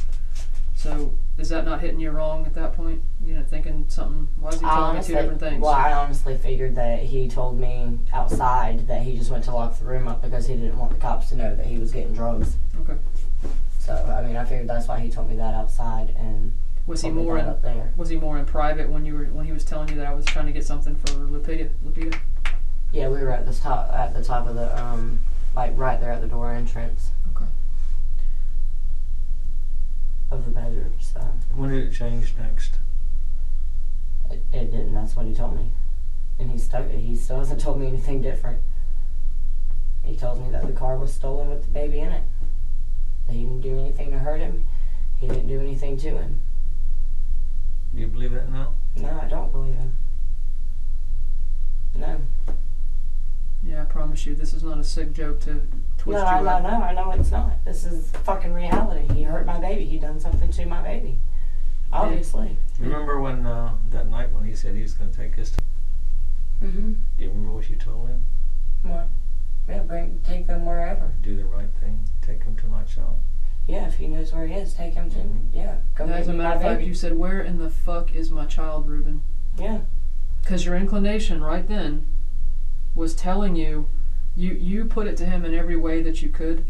So is that not hitting you wrong at that point? Thinking something, why is he telling me two different things? Well, I honestly figured that he told me outside that he just went to lock the room up because he didn't want the cops to know that he was getting drugs. Okay. So, I figured that's why he told me that outside. And was he more up there. Was he more in private when he was telling you that I was trying to get something for Lapita? Yeah, we were at the top of the right there at the door entrance. Okay. Of the bedroom. So When did it change next? it didn't. That's what he told me, and he still hasn't told me anything different. He told me that the car was stolen with the baby in it. That he didn't do anything to hurt him. He didn't do anything to him. Do you believe that now? No, I don't believe him. No. Yeah, I promise you, this is not a sick joke to twist you up. I know it's not. This is fucking reality. He hurt my baby. He done something to my baby. Obviously. Remember when that night when he said he was going to take us to... Do you remember what you told him? What? Yeah, take them wherever. Do the right thing. Take him to my child. Yeah, if he knows where he is, take him to me. Yeah, go get As a me matter my of fact, baby. you said, where in the fuck is my child, Ruben? Yeah. Because your inclination right then was telling you, you put it to him in every way that you could.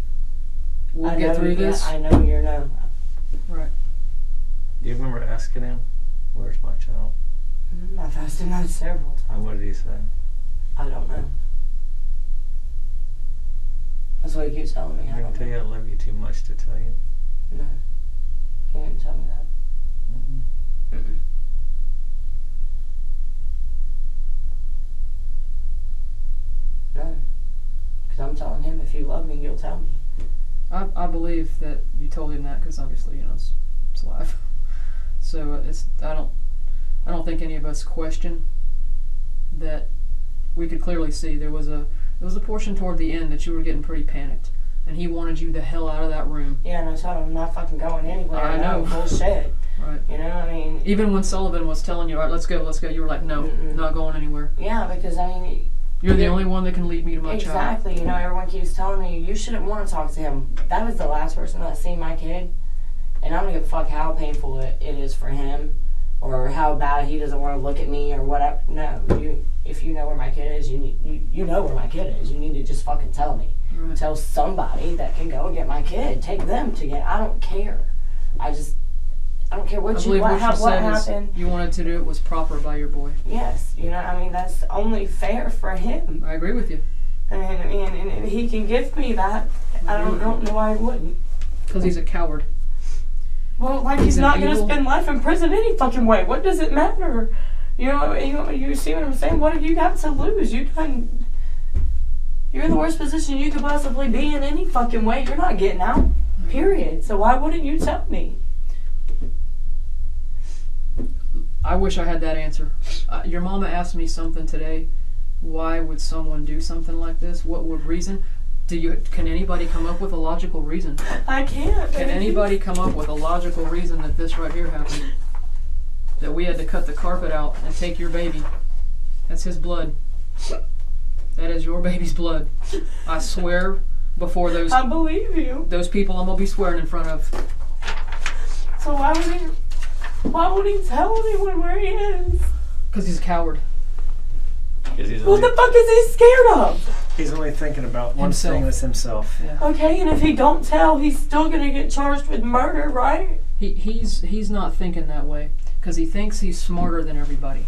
We'll get through this. I know you're no. Right. Do you remember asking him, where's my child? I've asked him that several times. And what did he say? I don't know. That's what he keeps telling me. I Did don't he tell you know. I love you too much to tell you? No. He didn't tell me that. Mm-mm. No. Because I'm telling him, if you love me, you'll tell me. I believe that you told him that because obviously, it's live. So I don't think any of us question that. We could clearly see there was a portion toward the end that you were getting pretty panicked, and he wanted you the hell out of that room. Yeah, and I told him I'm not fucking going anywhere. I know. Bullshit. Right. I mean. Even when Sullivan was telling you, all right, let's go, you were like, no, not going anywhere. Yeah, because You're the only one that can lead me to my child. Exactly. Everyone keeps telling me you shouldn't want to talk to him. That was the last person that seen my kid, and I don't give a fuck how painful it is for him, or how bad he doesn't want to look at me or whatever. No, if you know where my kid is, you know where my kid is. You need to just fucking tell me. Right. Tell somebody that can go and get my kid. Take them to get. I don't care. I don't care I what believe what you what said happened. is you wanted to do it was proper by your boy. Yes, you know, I mean, that's only fair for him. I agree with you. And if he can give me that, I don't know why he wouldn't. Because he's a coward. Well, like He's he's an not going to evil- spend life in prison any fucking way. What does it matter? You see what I'm saying? What have you got to lose? You're in the worst position you could possibly be in any fucking way. You're not getting out. Period. So why wouldn't you tell me? I wish I had that answer. Your mama asked me something today. Why would someone do something like this? What would reason? Can anybody come up with a logical reason? I can't. Can anybody come up with a logical reason that this right here happened? That we had to cut the carpet out and take your baby. That's his blood. That is your baby's blood. I swear before I believe you. those people I'm gonna be swearing in front of. So why would he tell anyone where he is? Because he's a coward. What the fuck is he scared of? He's only thinking about one Himself. thing, that's himself. Yeah. Okay, and if he don't tell, he's still gonna get charged with murder, right? He's not thinking that way because he thinks he's smarter than everybody.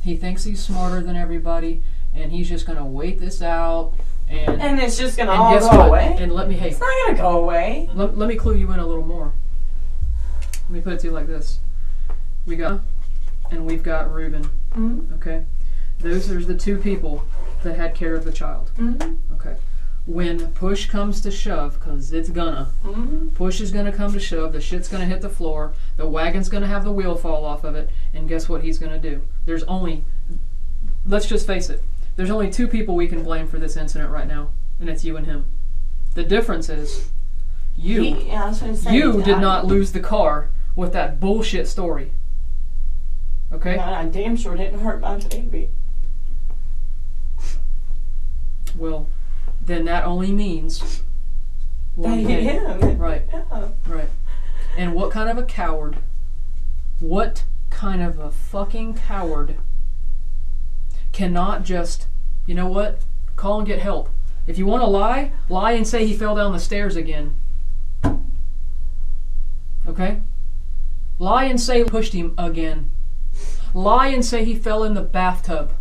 He thinks he's smarter than everybody, and he's just gonna wait this out And it's just gonna and all guess go what? away. And let me It's not gonna go away. let me clue you in a little more. Let me put it to you like this: we've got Ruben. Mm-hmm. Okay, those are the two people that had care of the child. Mm-hmm. Okay, when push comes to shove, because it's gonna. Mm-hmm. Push is gonna come to shove, the shit's gonna hit the floor, the wagon's gonna have the wheel fall off of it, and guess what he's gonna do? Let's just face it, there's only two people we can blame for this incident right now, and it's you and him. The difference is, you did not lose the car with that bullshit story. Okay? I damn sure didn't hurt my baby. Well, then that only means one They thing. hit him. Right. Yeah. Right. And what kind of a coward, what kind of a fucking coward cannot just, you know what, call and get help. If you want to lie and say he fell down the stairs again. Okay? Lie and say pushed him again. Lie and say he fell in the bathtub.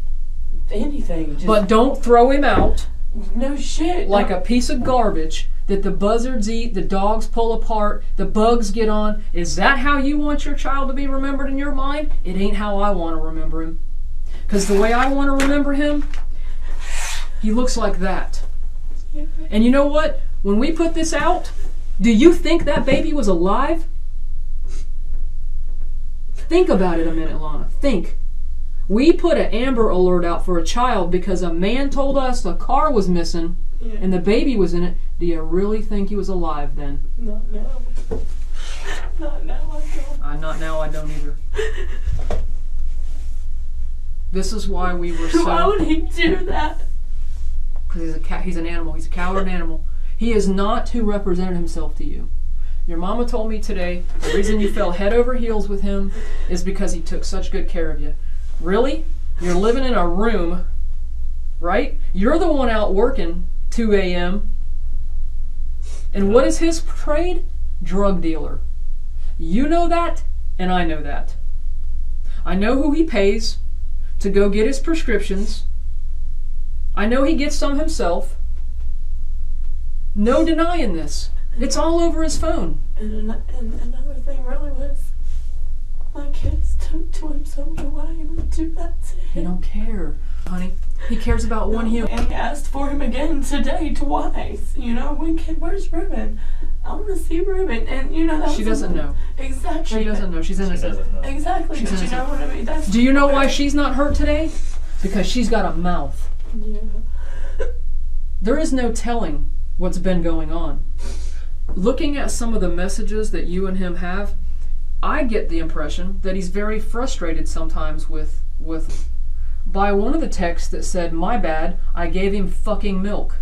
Anything. Just, But don't throw him out no shit. like a piece of garbage that the buzzards eat, the dogs pull apart, the bugs get on. Is that how you want your child to be remembered in your mind? It ain't how I want to remember him. Because the way I want to remember him, he looks like that. And you know what? When we put this out, do you think that baby was alive? Think about it a minute, Lonna. Think. We put an Amber Alert out for a child because a man told us the car was missing and the baby was in it. Do you really think he was alive then? Not now. Not now, I don't. Not now, I don't either. This is why we were so... Why would he do that? Because he's an animal. He's a coward animal. He is not who represented himself to you. Your mama told me today the reason you fell head over heels with him is because he took such good care of you. Really? You're living in a room, right? You're the one out working 2 a.m. And what is his trade? Drug dealer. You know that, and I know that. I know who he pays to go get his prescriptions. I know he gets some himself. No denying this. It's all over his phone. And another thing really was, my kids took to him, so why would do that to him? He don't care, honey. He cares about one human. And asked for him again today, twice. You know, where's Ruben? I want to see Ruben. And you know, She doesn't know. Exactly. She doesn't know. She's She innocent. doesn't know. Exactly. She's But you innocent. know what I mean? That's Do you know why she's not hurt today? Because she's got a mouth. Yeah. There is no telling what's been going on. Looking at some of the messages that you and him have, I get the impression that he's very frustrated sometimes with by one of the texts that said, "My bad, I gave him fucking milk."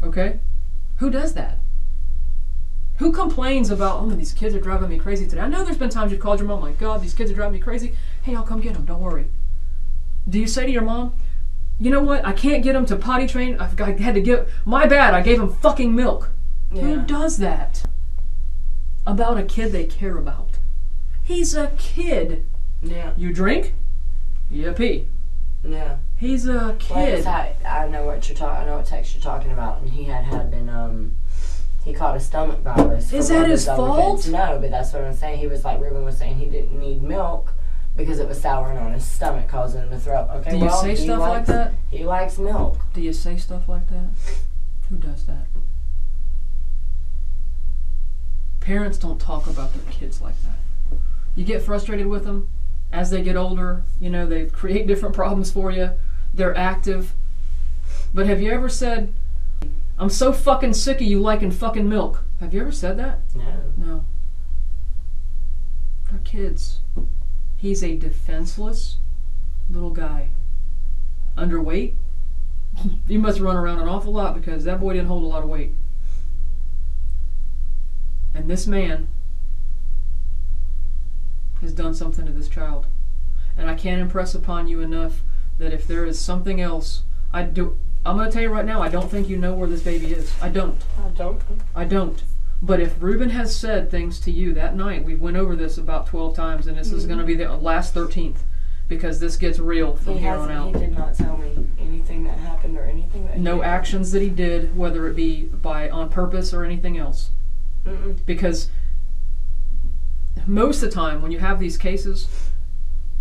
Okay? Who does that? Who complains about, oh, these kids are driving me crazy today? I know there's been times you've called your mom, like, God, these kids are driving me crazy. Hey, I'll come get them, don't worry. Do you say to your mom, you know what, I can't get them to potty train, I had to give, my bad, I gave them fucking milk. Yeah. Who does that about a kid they care about? He's a kid. Yeah. You drink, you pee. Yeah. He's a kid. I know what you're talking. I know what text you're talking about, and he had been he caught a stomach virus. Is from one that of his other fault? kids. No, but that's what I'm saying. He was like Ruben was saying he didn't need milk because it was souring on his stomach, causing him to throw up. Okay, Do you well, say he stuff like likes- that? He likes milk. Do you say stuff like that? Who does that? Parents don't talk about their kids like that. You get frustrated with them as they get older. You know, they create different problems for you. They're active. But have you ever said, I'm so fucking sick of you liking fucking milk? Have you ever said that? No. No. They're kids. He's a defenseless little guy. Underweight. You must run around an awful lot because that boy didn't hold a lot of weight. And this man has done something to this child. And I can't impress upon you enough that if there is something else, I'm going to tell you right now, I don't think you know where this baby is. I don't. I don't. But if Ruben has said things to you that night, we went over this about 12 times, and this is going to be the last 13th, because this gets real from here on out. He did not tell me anything that happened or anything that. No actions that he did, whether it be on purpose or anything else. Mm-mm. Because most of the time when you have these cases,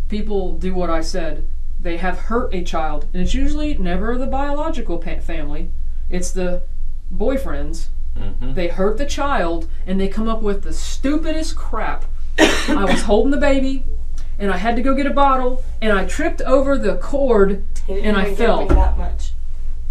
people do what I said. They have hurt a child, and it's usually never the biological family. It's the boyfriends. Mm-hmm. They hurt the child, and they come up with the stupidest crap. I was holding the baby, and I had to go get a bottle, and I tripped over the cord, He didn't and I even fell. give me that much.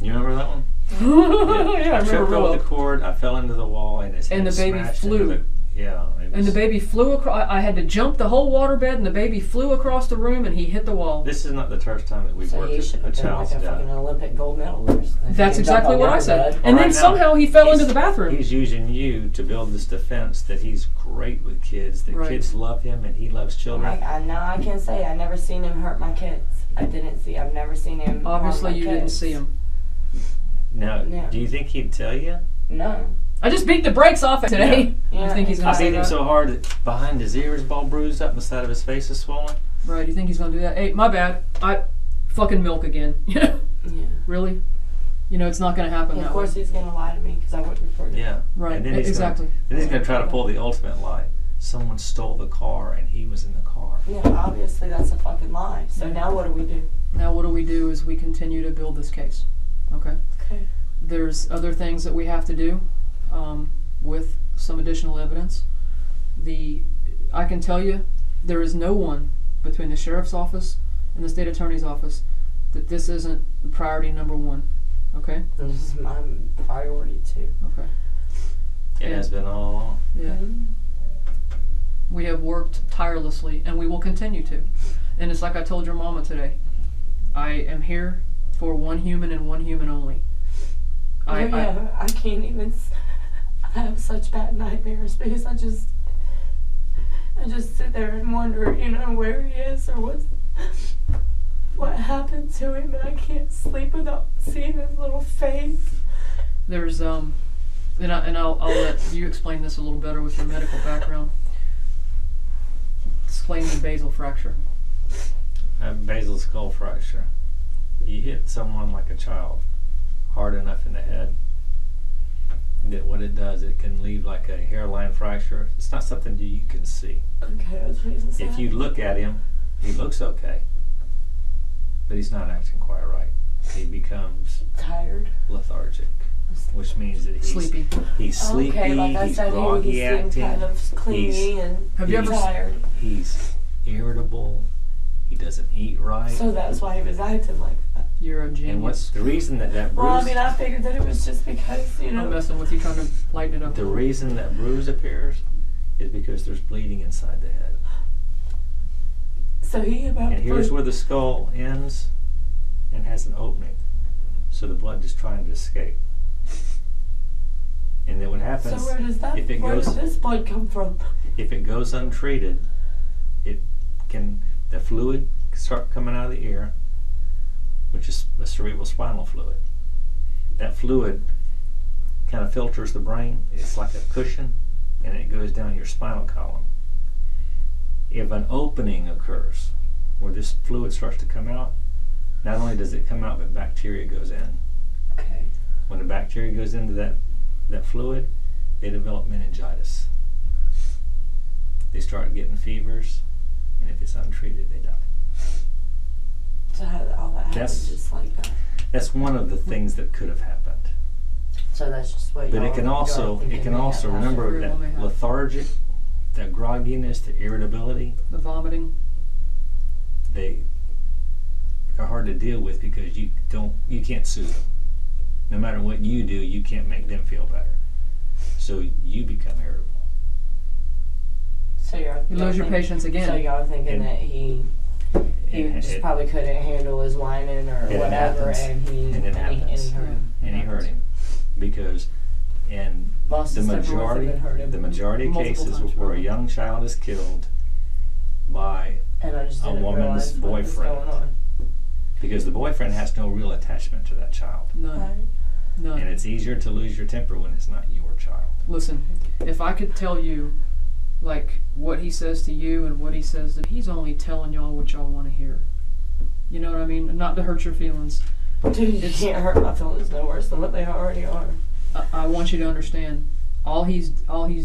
You remember that one? Yeah, I I remember tripped real over well. the cord. I fell into the wall, and And the baby smashed flew. into yeah. It And the was, baby flew across. I had to jump the whole waterbed, and the baby flew across the room, and he hit the wall. this is not the first time that we've So worked he at should a have been child's like a death. fucking Olympic gold medalist. That's exactly what I said. And All then right, now, somehow he fell into he's- the bathroom. He's using you to build this defense that he's great with kids, that Right. kids love him, and he loves children. I know I can say I never seen him hurt my kids. I've never seen him. Obviously, harm my you didn't kids. see him. Now, Yeah. do you think he'd tell you? No. I just beat the brakes off it today. Yeah. You think he's I gonna beat say him that? so hard that behind his ear is all bruised up and the side of his face is swollen. Right? You think he's gonna do that? Hey, my bad. I fucking milk again. Yeah. Really? You know it's not gonna happen. And that of course way. he's gonna lie to me because I wouldn't report it. Yeah. Right? And then he's Exactly. Then he's going to try to pull the ultimate lie. Someone stole the car and he was in the car. Yeah, obviously that's a fucking lie. So Yeah. now what do we do? Now what do we do is we continue to build this case. Okay. Okay. There's other things that we have to do with some additional evidence. I can tell you there is no one between the sheriff's office and the state attorney's office that this isn't priority number one. Okay? This is my priority too. Okay. It has been all along. Yeah. Mhm. We have worked tirelessly, and we will continue to. And it's like I told your mama today. I am here for one human and one human only. I can't even. I have such bad nightmares because I just sit there and wonder, where he is or what happened to him, and I can't sleep without seeing his little face. There's and I'll let you explain this a little better with your medical background. Explain the basal fracture. A basal skull fracture. You hit someone like a child hard enough in the head that what it does, it can leave like a hairline fracture. It's not something that you can see. Okay, that's what he's saying. If you look at him, he looks okay, but he's not acting quite right. He becomes tired. lethargic, which means that he's Sleepy. He's sleepy. Okay, like I He's said, he groggy seemed acting. kind of clingy and Have you ever tired. He's irritable. He doesn't eat right. So that's why he was acting like that. You're a And what's genius. the reason that bruise? Well, I mean, I figured that it was just because, I'm messing with you, trying to lighten it up. The reason that bruise appears is because there's bleeding inside the head. So he about. And here's where the skull ends and has an opening. So the blood is trying to escape. And then what So happens, where does that? if it Where goes- does this blood come from? if it goes untreated, the fluid can start coming out of the ear, which is a cerebral spinal fluid. That fluid kind of filters the brain. It's like a cushion, and it goes down your spinal column. If an opening occurs where this fluid starts to come out, not only does it come out, but bacteria goes in. Okay. When the bacteria goes into that fluid, they develop meningitis. They start getting fevers, and if it's untreated, they die. So how did all that happen? Just like that. That's one of the things that could have happened. So that's just what. But it can also remember Everyone may that have. lethargic, that grogginess, the irritability. The vomiting. They are hard to deal with because you can't soothe them. No matter what you do, you can't make them feel better. So you become irritable. So You lose your patience again. So y'all thinking And- that he just probably couldn't handle his whining or It whatever, happens. and he And it happens. hurt him. And he hurt him because in Lost the his temper with him majority and hurt him of multiple cases times, where a probably. young child is killed by And I just a didn't woman's realize what was boyfriend. going on. because the boyfriend has no real attachment to that child. None. Right. None. And it's easier to lose your temper when it's not your child. Listen, if I could tell you, like, what he says to you and what he says to, he's only telling y'all what y'all want to hear. You know what I mean? Not to hurt your feelings. Dude, you It's- can't hurt my feelings no worse than what they already are. I want you to understand. All he's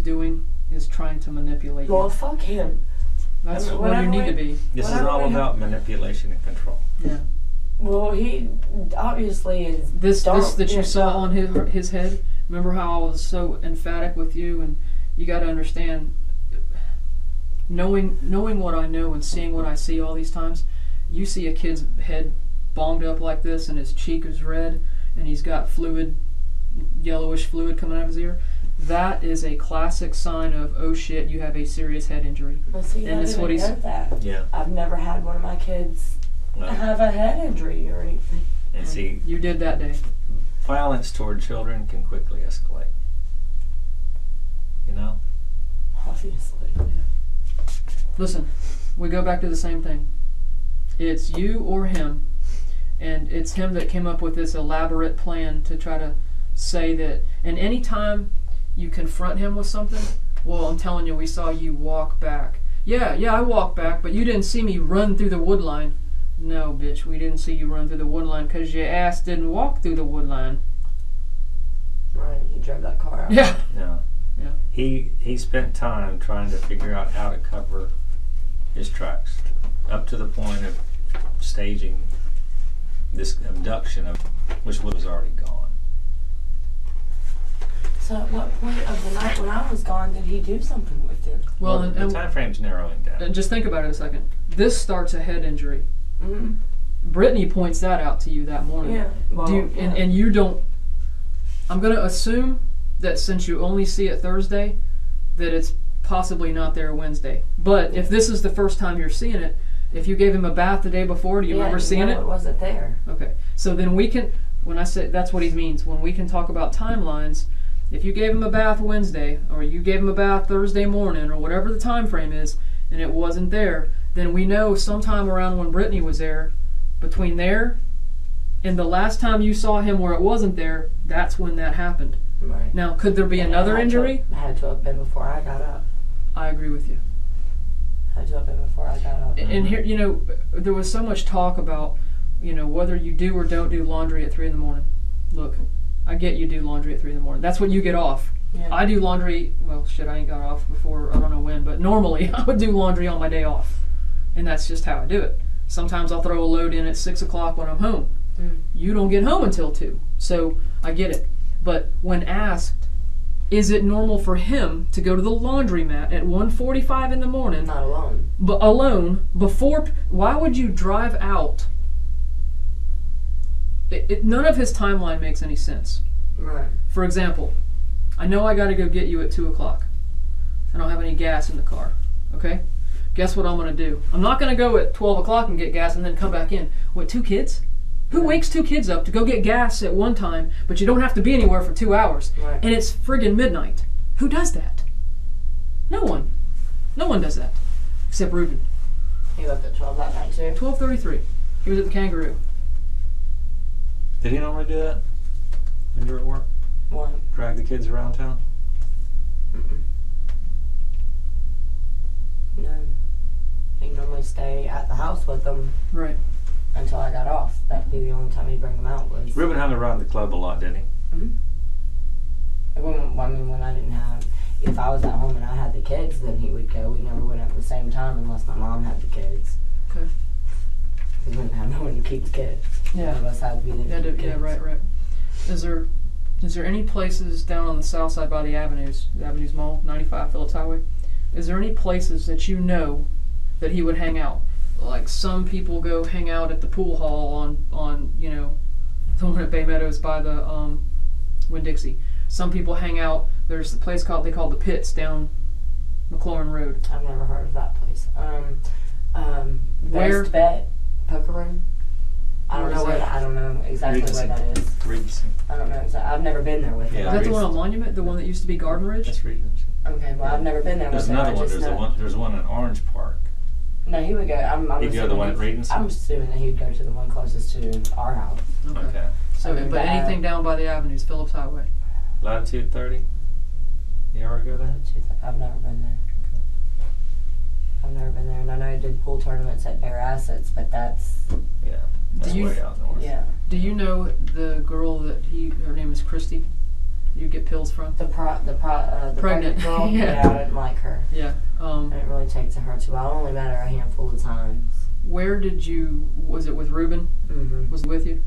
doing is trying to manipulate Well, you. fuck him. That's I mean, what you whatever need to we- be. This is Whatever all we have- about manipulation and control. Yeah. Well, he obviously is. This that you yeah, saw dumb. on his head. Remember how I was so emphatic with you, and you got to understand. Knowing what I know and seeing what I see all these times, you see a kid's head bombed up like this, and his cheek is red, and he's got fluid, yellowish fluid coming out of his ear. That is a classic sign of, oh shit, you have a serious head injury. Well, see, and I it's didn't what he's- know that. Yeah. I've never had one of my kids Well, have a head injury or anything. and see, You did that day. violence toward children can quickly escalate. You know? Obviously. Listen, we go back to the same thing. It's you or him, and it's him that came up with this elaborate plan to try to say that. And any time you confront him with something, well, I'm telling you, we saw you walk back. Yeah, I walked back, but you didn't see me run through the wood line. No, bitch, we didn't see you run through the wood line because your ass didn't walk through the wood line. Right, he drove that car out. Yeah. No. Yeah. He spent time trying to figure out how to cover his tracks, up to the point of staging this abduction of which was already gone. So at what point of the night when I was gone did he do something with you? Well, the and time frame's narrowing down. and just think about it a second. This starts a head injury. Mm-hmm. Brittany points that out to you that morning. Yeah. Well, Do you, yeah. and you don't. I'm going to assume that since you only see it Thursday, that it's possibly not there Wednesday. But if this is the first time you're seeing it, if you gave him a bath the day before, do you remember seeing it? It wasn't there. Okay. So then we can, when I say, that's what he means, when we can talk about timelines, if you gave him a bath Wednesday, or you gave him a bath Thursday morning, or whatever the time frame is, and it wasn't there, then we know sometime around when Brittany was there, between there and the last time you saw him where it wasn't there, that's when that happened. Right. Now, could there be another injury? Had to have been before I got up. I agree with you. Had to have been before I got up. And here, you know, there was so much talk about, you know, whether you do or don't do laundry at 3 in the morning. Look, I get you do laundry at 3 in the morning. That's what you get off. Yeah. I do laundry, well, shit, I ain't got off before, I don't know when, but normally I would do laundry on my day off. And that's just how I do it. Sometimes I'll throw a load in at 6 o'clock when I'm home. Mm. You don't get home until 2, so I get it. But when asked, is it normal for him to go to the laundromat at 1:45 in the morning, Not alone. but alone, before, why would you drive out? None of his timeline makes any sense. Right. For example, I know I got to go get you at 2 o'clock. I don't have any gas in the car, okay? Guess what I'm going to do? I'm not going to go at 12 o'clock and get gas and then come back in. What, 2 kids? Who wakes 2 kids up to go get gas at one time, but you don't have to be anywhere for 2 hours? Right. And it's friggin' midnight. Who does that? No one. No one does that. Except Ruben. He left at 12 that night too. 12:33. He was at the Kangaroo. Did he normally do that when you were at work? What? Drag the kids around town? Mm-mm. No. He'd normally stay at the house with them Right. until I got off. That'd be the only time he'd bring them out was. Ruben hung around the club a lot, didn't he? When I didn't have, if I was at home and I had the kids, then he would go. We never went at the same time unless my mom had the kids. Okay. We wouldn't have no one to keep the kids. Yeah. One of us had to be there. To keep the Yeah, kids. right. Is there any places down on the south side by the Avenues Mall, 95 Phillips Highway? Is there any places that you know that he would hang out? Like some people go hang out at the pool hall on the one at Bay Meadows by the Winn-Dixie. Some people hang out. There's a place they call the Pits down McLaurin Road. I've never heard of that place. Where? Best Bet Poker Room. I don't Where know is where that? I don't know exactly Regency. where that is. Regency. I don't know exactly. I've never been there with him. Yeah, Is that the one Regency. on Monument? The one that used to be Garden Ridge? That's Regency. Okay, well I've never been there There's with him. another I one. just know. There's one in Orange Park. No, he would go. I'm He'd go to the assuming one at Regency? I'm assuming that he'd go to the one closest to our house. Okay. So, I mean, but anything down by the Avenues, Phillips Highway. Latitude 30? You ever go there? I've never been there. I've never been there, and I know he did pool tournaments at Bear Assets, but that's Yeah. That's Do you- way out north. yeah. Do you know the girl that her name is Christy? You get pills from? The Pregnant. pregnant girl. Yeah. I didn't like her. Yeah. I didn't really take to her too well. I only met her a handful of times. Where did you? Was it with Ruben? Mm-hmm. Was he with you?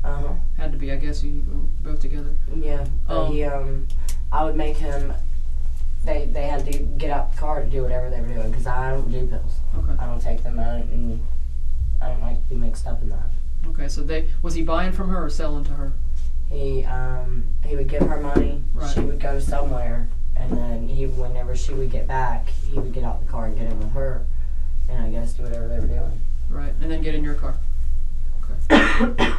Uh-huh. Had to be, I guess. You were both together. Yeah. I would make him. They had to get out the car to do whatever they were doing because I don't do pills. Okay. I don't take them out, and I don't like to be mixed up in that. Okay. So was he buying from her or selling to her? He would give her money. Right. She would go somewhere, and then whenever she would get back, he would get out the car and get in with her, and I guess do whatever they were doing. Right. And then get in your car. Okay.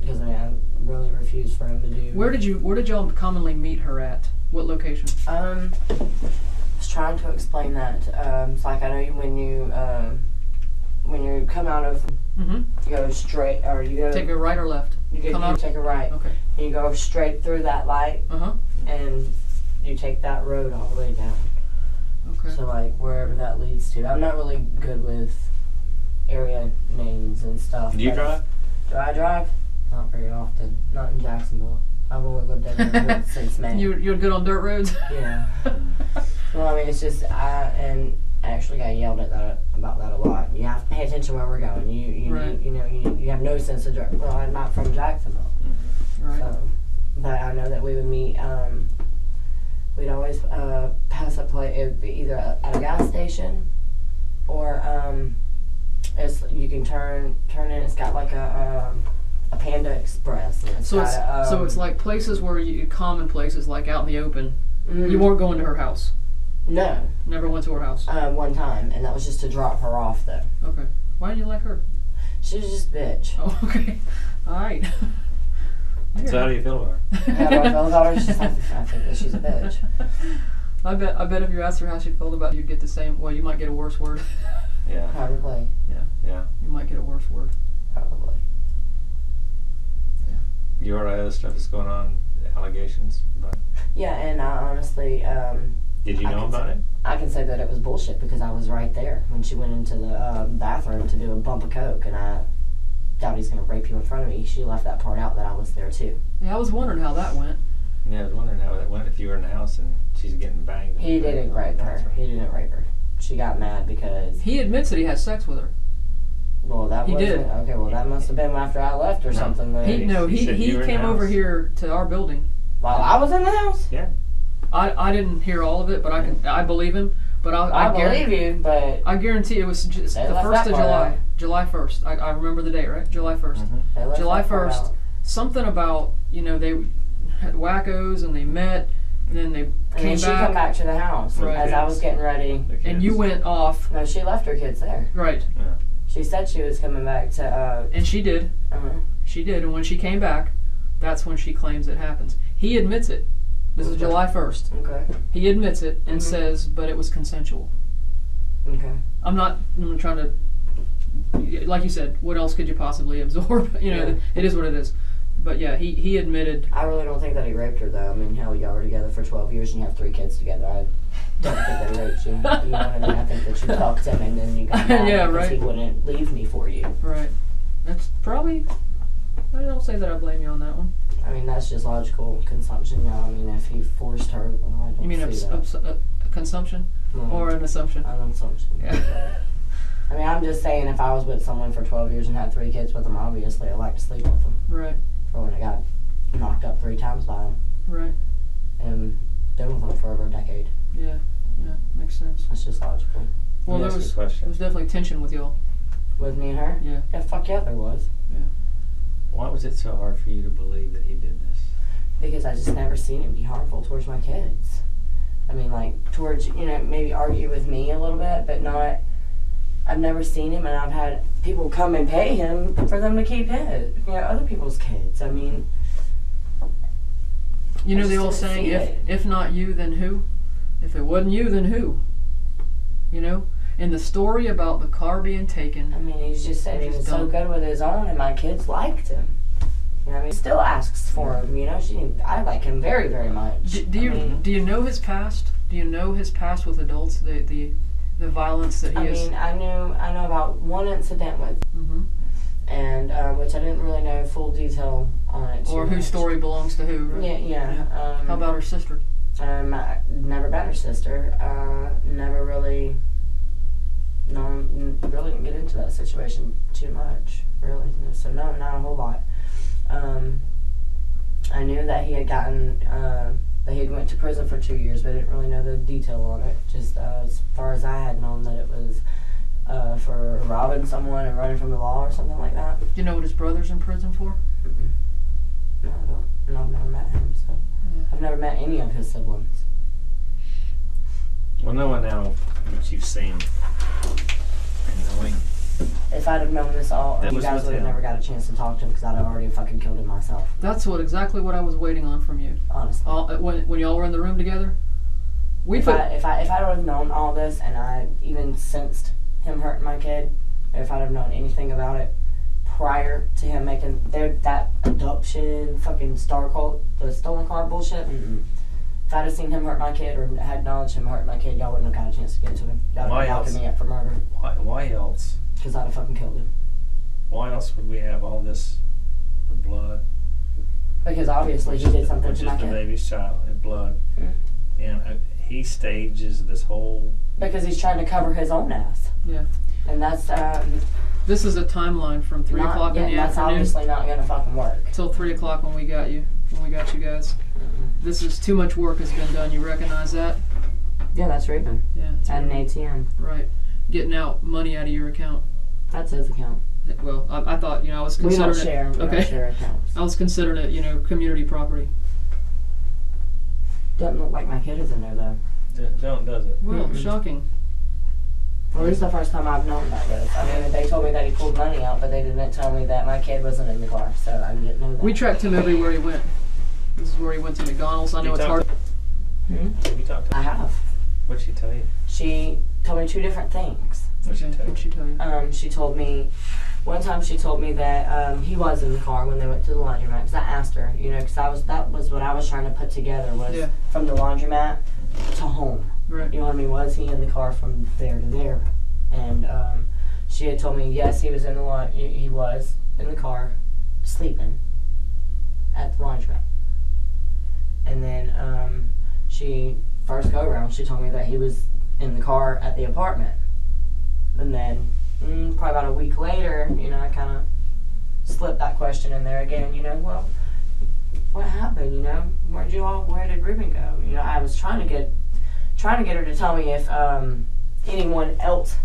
Because I really refused for him to do. Where did y'all commonly meet her at? What location? I was trying to explain that. It's like I know when you come out of, Mm-hmm. you go straight, or you go. Take a right or left? You come out. take a right. Okay. And you go straight through that light, Uh-huh. and you take that road all the way down. Okay. So like wherever that leads to. I'm not really good with area names and stuff. Do you but- drive? Do I drive? Not very often. Not in Jacksonville. I've only lived there since May. You're good on dirt roads? Yeah. Well, I mean, it's just I actually got yelled at about that a lot. You have to pay attention where we're going. Right. You have no sense of direction. Well, I'm not from Jacksonville, Right. so but I know that we would meet. We'd always pass a place. It would be either at a gas station, or you can turn in. It's got like a Panda Express. And it's So got it's so it's like places where common places like out in the open. mm, You weren't going to her house. No. Never went to her house. One time, and that was just to drop her off, though. Okay. Why didn't you like her? She was just a bitch. Oh, okay. All right. So how do you feel about her? How do I feel about her? She's just like, I think that she's a bitch. I bet if you asked her how she felt about you, you'd get the same. Well, you might get a worse word. Yeah. Probably. Yeah. You might get a worse word. Probably. You heard all the other stuff that's going on, the allegations about. Yeah, and I honestly, Did you I know can about say- it? I can say that it was bullshit because I was right there when she went into the bathroom to do a bump of coke, and I doubt he's gonna rape you in front of me. She left that part out that I was there too. Yeah, I was wondering how that went. Yeah, I was wondering how it went if you were in the house and she's getting banged. He didn't rape her. He didn't rape her. She got mad because He admits that he has sex with her. well, that He wasn't did. okay. Well, that must have been after I left or No. something. Then. He said you were in came the over house. here to our building. While I was in the house. Yeah. I didn't hear all of it, but I believe him. But I believe you, but I guarantee it was just They the left 1st that of part July. out. July 1st. I remember the date, right? July 1st. Mm-hmm. they left July that part 1st. out. Something about, they had wackos and they met and then they And came then she come back to the house Right. as I was getting ready. and you went off. No, she left her kids there. Right. She said she was coming back to. And she did. Uh-huh. She did. And when she came back, that's when she claims it happens. He admits it. This is Okay. July 1st. Okay. He admits it and Mhm. says, but it was consensual. Okay. I'm trying to, like you said, what else could you possibly absorb? Yeah. It is what it is. But yeah, he admitted. I really don't think that he raped her, though. I mean, hell, y'all were together for 12 years and you have 3 kids together. I don't think that he raped you. You know what I mean? I think that you fucked him and then you got mad Yeah, because right. he wouldn't leave me for you. Right. That's probably. I don't say that I blame you on that one. I mean, that's just logical consumption, y'all. I mean, if he forced her, well, I don't You mean see that. consumption No, or an assumption? an assumption. Yeah. I mean, I'm just saying, if I was with someone for 12 years and had 3 kids with them, obviously I'd like to sleep with them. Right. For when I got knocked up 3 times by him Right. and been with him for over a decade. Yeah. Yeah. Makes sense. That's just logical. Well, Let me there ask you a was question. definitely tension with y'all. With me and her? Yeah. Yeah, fuck yeah, there was. Why was it so hard for you to believe that he did this? Because I just never seen him be harmful towards my kids. I mean, like, towards, you know, maybe argue with me a little bit, but not, I've never seen him, and I've had people come and pay him for them to keep his, you know, other people's kids. I mean, You I know the just old didn't saying, see it. if not you, then who? If it wasn't you, then who? You know? And the story about the car being taken. I mean, he's just said he He's was so done. good with his own, and my kids liked him. You know, I mean, he still asks for him. You know, I like him very, very much. Do you know his past? Do you know his past with adults? The violence that he I is. mean, I know about one incident with, Mm-hmm. and which I didn't really know full detail on it. Or whose story belongs to who? Right? Yeah. How about her sister? I never met her sister. Never really. Really didn't get into that situation too much, really. So no, not a whole lot. I knew that he had gotten that he had went to prison for 2 years, but I didn't really know the detail on it. Just as far as I had known that it was for robbing someone and running from the law or something like that. Do you know what his brother's in prison for? Mm-mm. No, I don't. No, I've never met him, so Yeah. I've never met any of his siblings. Well, knowing now what you've seen and knowing If I'd have known this all, That you was guys with would have him. never got a chance to talk to him because I'd have already fucking killed him myself. That's exactly what I was waiting on from you. Honestly. When y'all were in the room together, If I'd have known all this and I even sensed him hurting my kid, if I'd have known anything about it prior to him making that adoption fucking star cult, the stolen car bullshit, if I'd have seen him hurt my kid or had knowledge of him hurting my kid, y'all wouldn't have got a chance to get to him. Y'all would Why have locking else? me up for murder why else? because I'd have fucking killed him. Why else would we have all this, the blood? Because obviously he did something Which to my is the kid. baby's child and blood, and he stages this whole. Because he's trying to cover his own ass. Yeah. And that's this is a timeline from 3 o'clock in the that's afternoon obviously not gonna fucking work. till 3 o'clock when we got you guys. This is too much work has been done. You recognize that? Yeah, that's Ruben. Yeah. It's At an Ruben. ATM. Right. Getting out money out of your account. That's his account. Well, I thought, I was We considering don't share. We Okay. don't share accounts. I was considering it, community property. Doesn't look like my kid is in there though. Don't does it? Well, Mm-mm. shocking. Well, this is the first time I've known about this. I mean, they told me that he pulled money out, but they didn't tell me that my kid wasn't in the car, so I didn't know that. We tracked him everywhere he went. This is where he went to McDonald's. I know You it's talked hard. You talked to I have. What'd she tell you? She told me 2 different things. What'd she Okay, tell you? what'd she tell you? She told me, one time she told me that he was in the car when they went to the laundromat. Because I asked her, because that was what I was trying to put together was Yeah. from the laundromat to home. Right. You know what I mean? Was he in the car from there to there? And she had told me, yes, he was in the he was in the car, sleeping at the laundromat. And then she first go around, she told me that he was in the car at the apartment. And then probably about a week later, I kind of slipped that question in there again. Well, what happened? Where did Ruben go? I was trying to get her to tell me if anyone else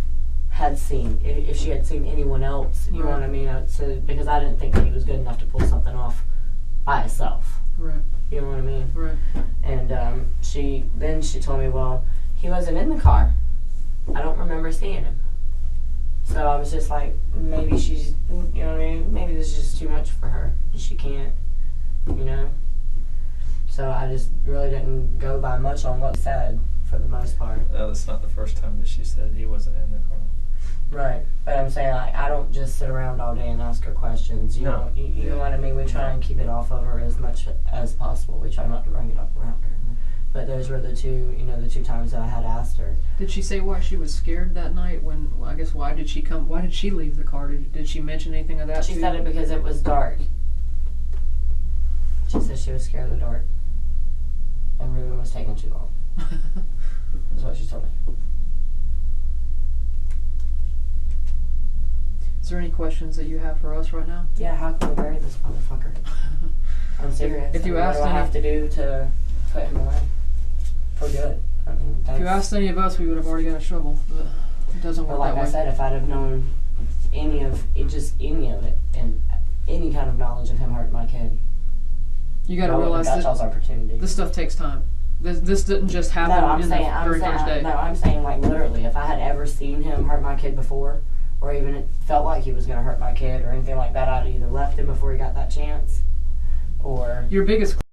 had seen, if she had seen anyone else. You know what I mean? Because I didn't think that he was good enough to pull something off by himself. Right. You know what I mean? Right. And she told me, well, he wasn't in the car. I don't remember seeing him. So I was just like, maybe she's, you know what I mean? Maybe this is just too much for her. She can't, So I just really didn't go by much on what he said for the most part. No, that's not the first time that she said he wasn't in the car. Right. But I'm saying, like, I don't just sit around all day and ask her questions. You No. know, you know what I mean? We try and keep it off of her as much as possible. We try not to bring it up around her. But those were the two times that I had asked her. Did she say why she was scared that night? When, well, I guess, why did she leave the car? Did she mention anything of that? She said it because it was dark. She said she was scared of the dark. And Ruben was taking too long. That's what she told me. Is there any questions that you have for us right now? Yeah, how can we bury this motherfucker? I'm serious. If you what asked do I any- have to do to put him away? For good. I mean, If you asked any of us, we would have already got a shovel. But it doesn't work But like that I way. said, if I'd have known any of it, and any kind of knowledge of him hurting my kid, You got to I wouldn't realize have got that y'all's opportunity. this stuff takes time. This didn't just happen during first day. No, I'm saying like literally, if I had ever seen him hurt my kid before, or even it felt like he was going to hurt my kid or anything like that, I'd either left him before he got that chance, or Your biggest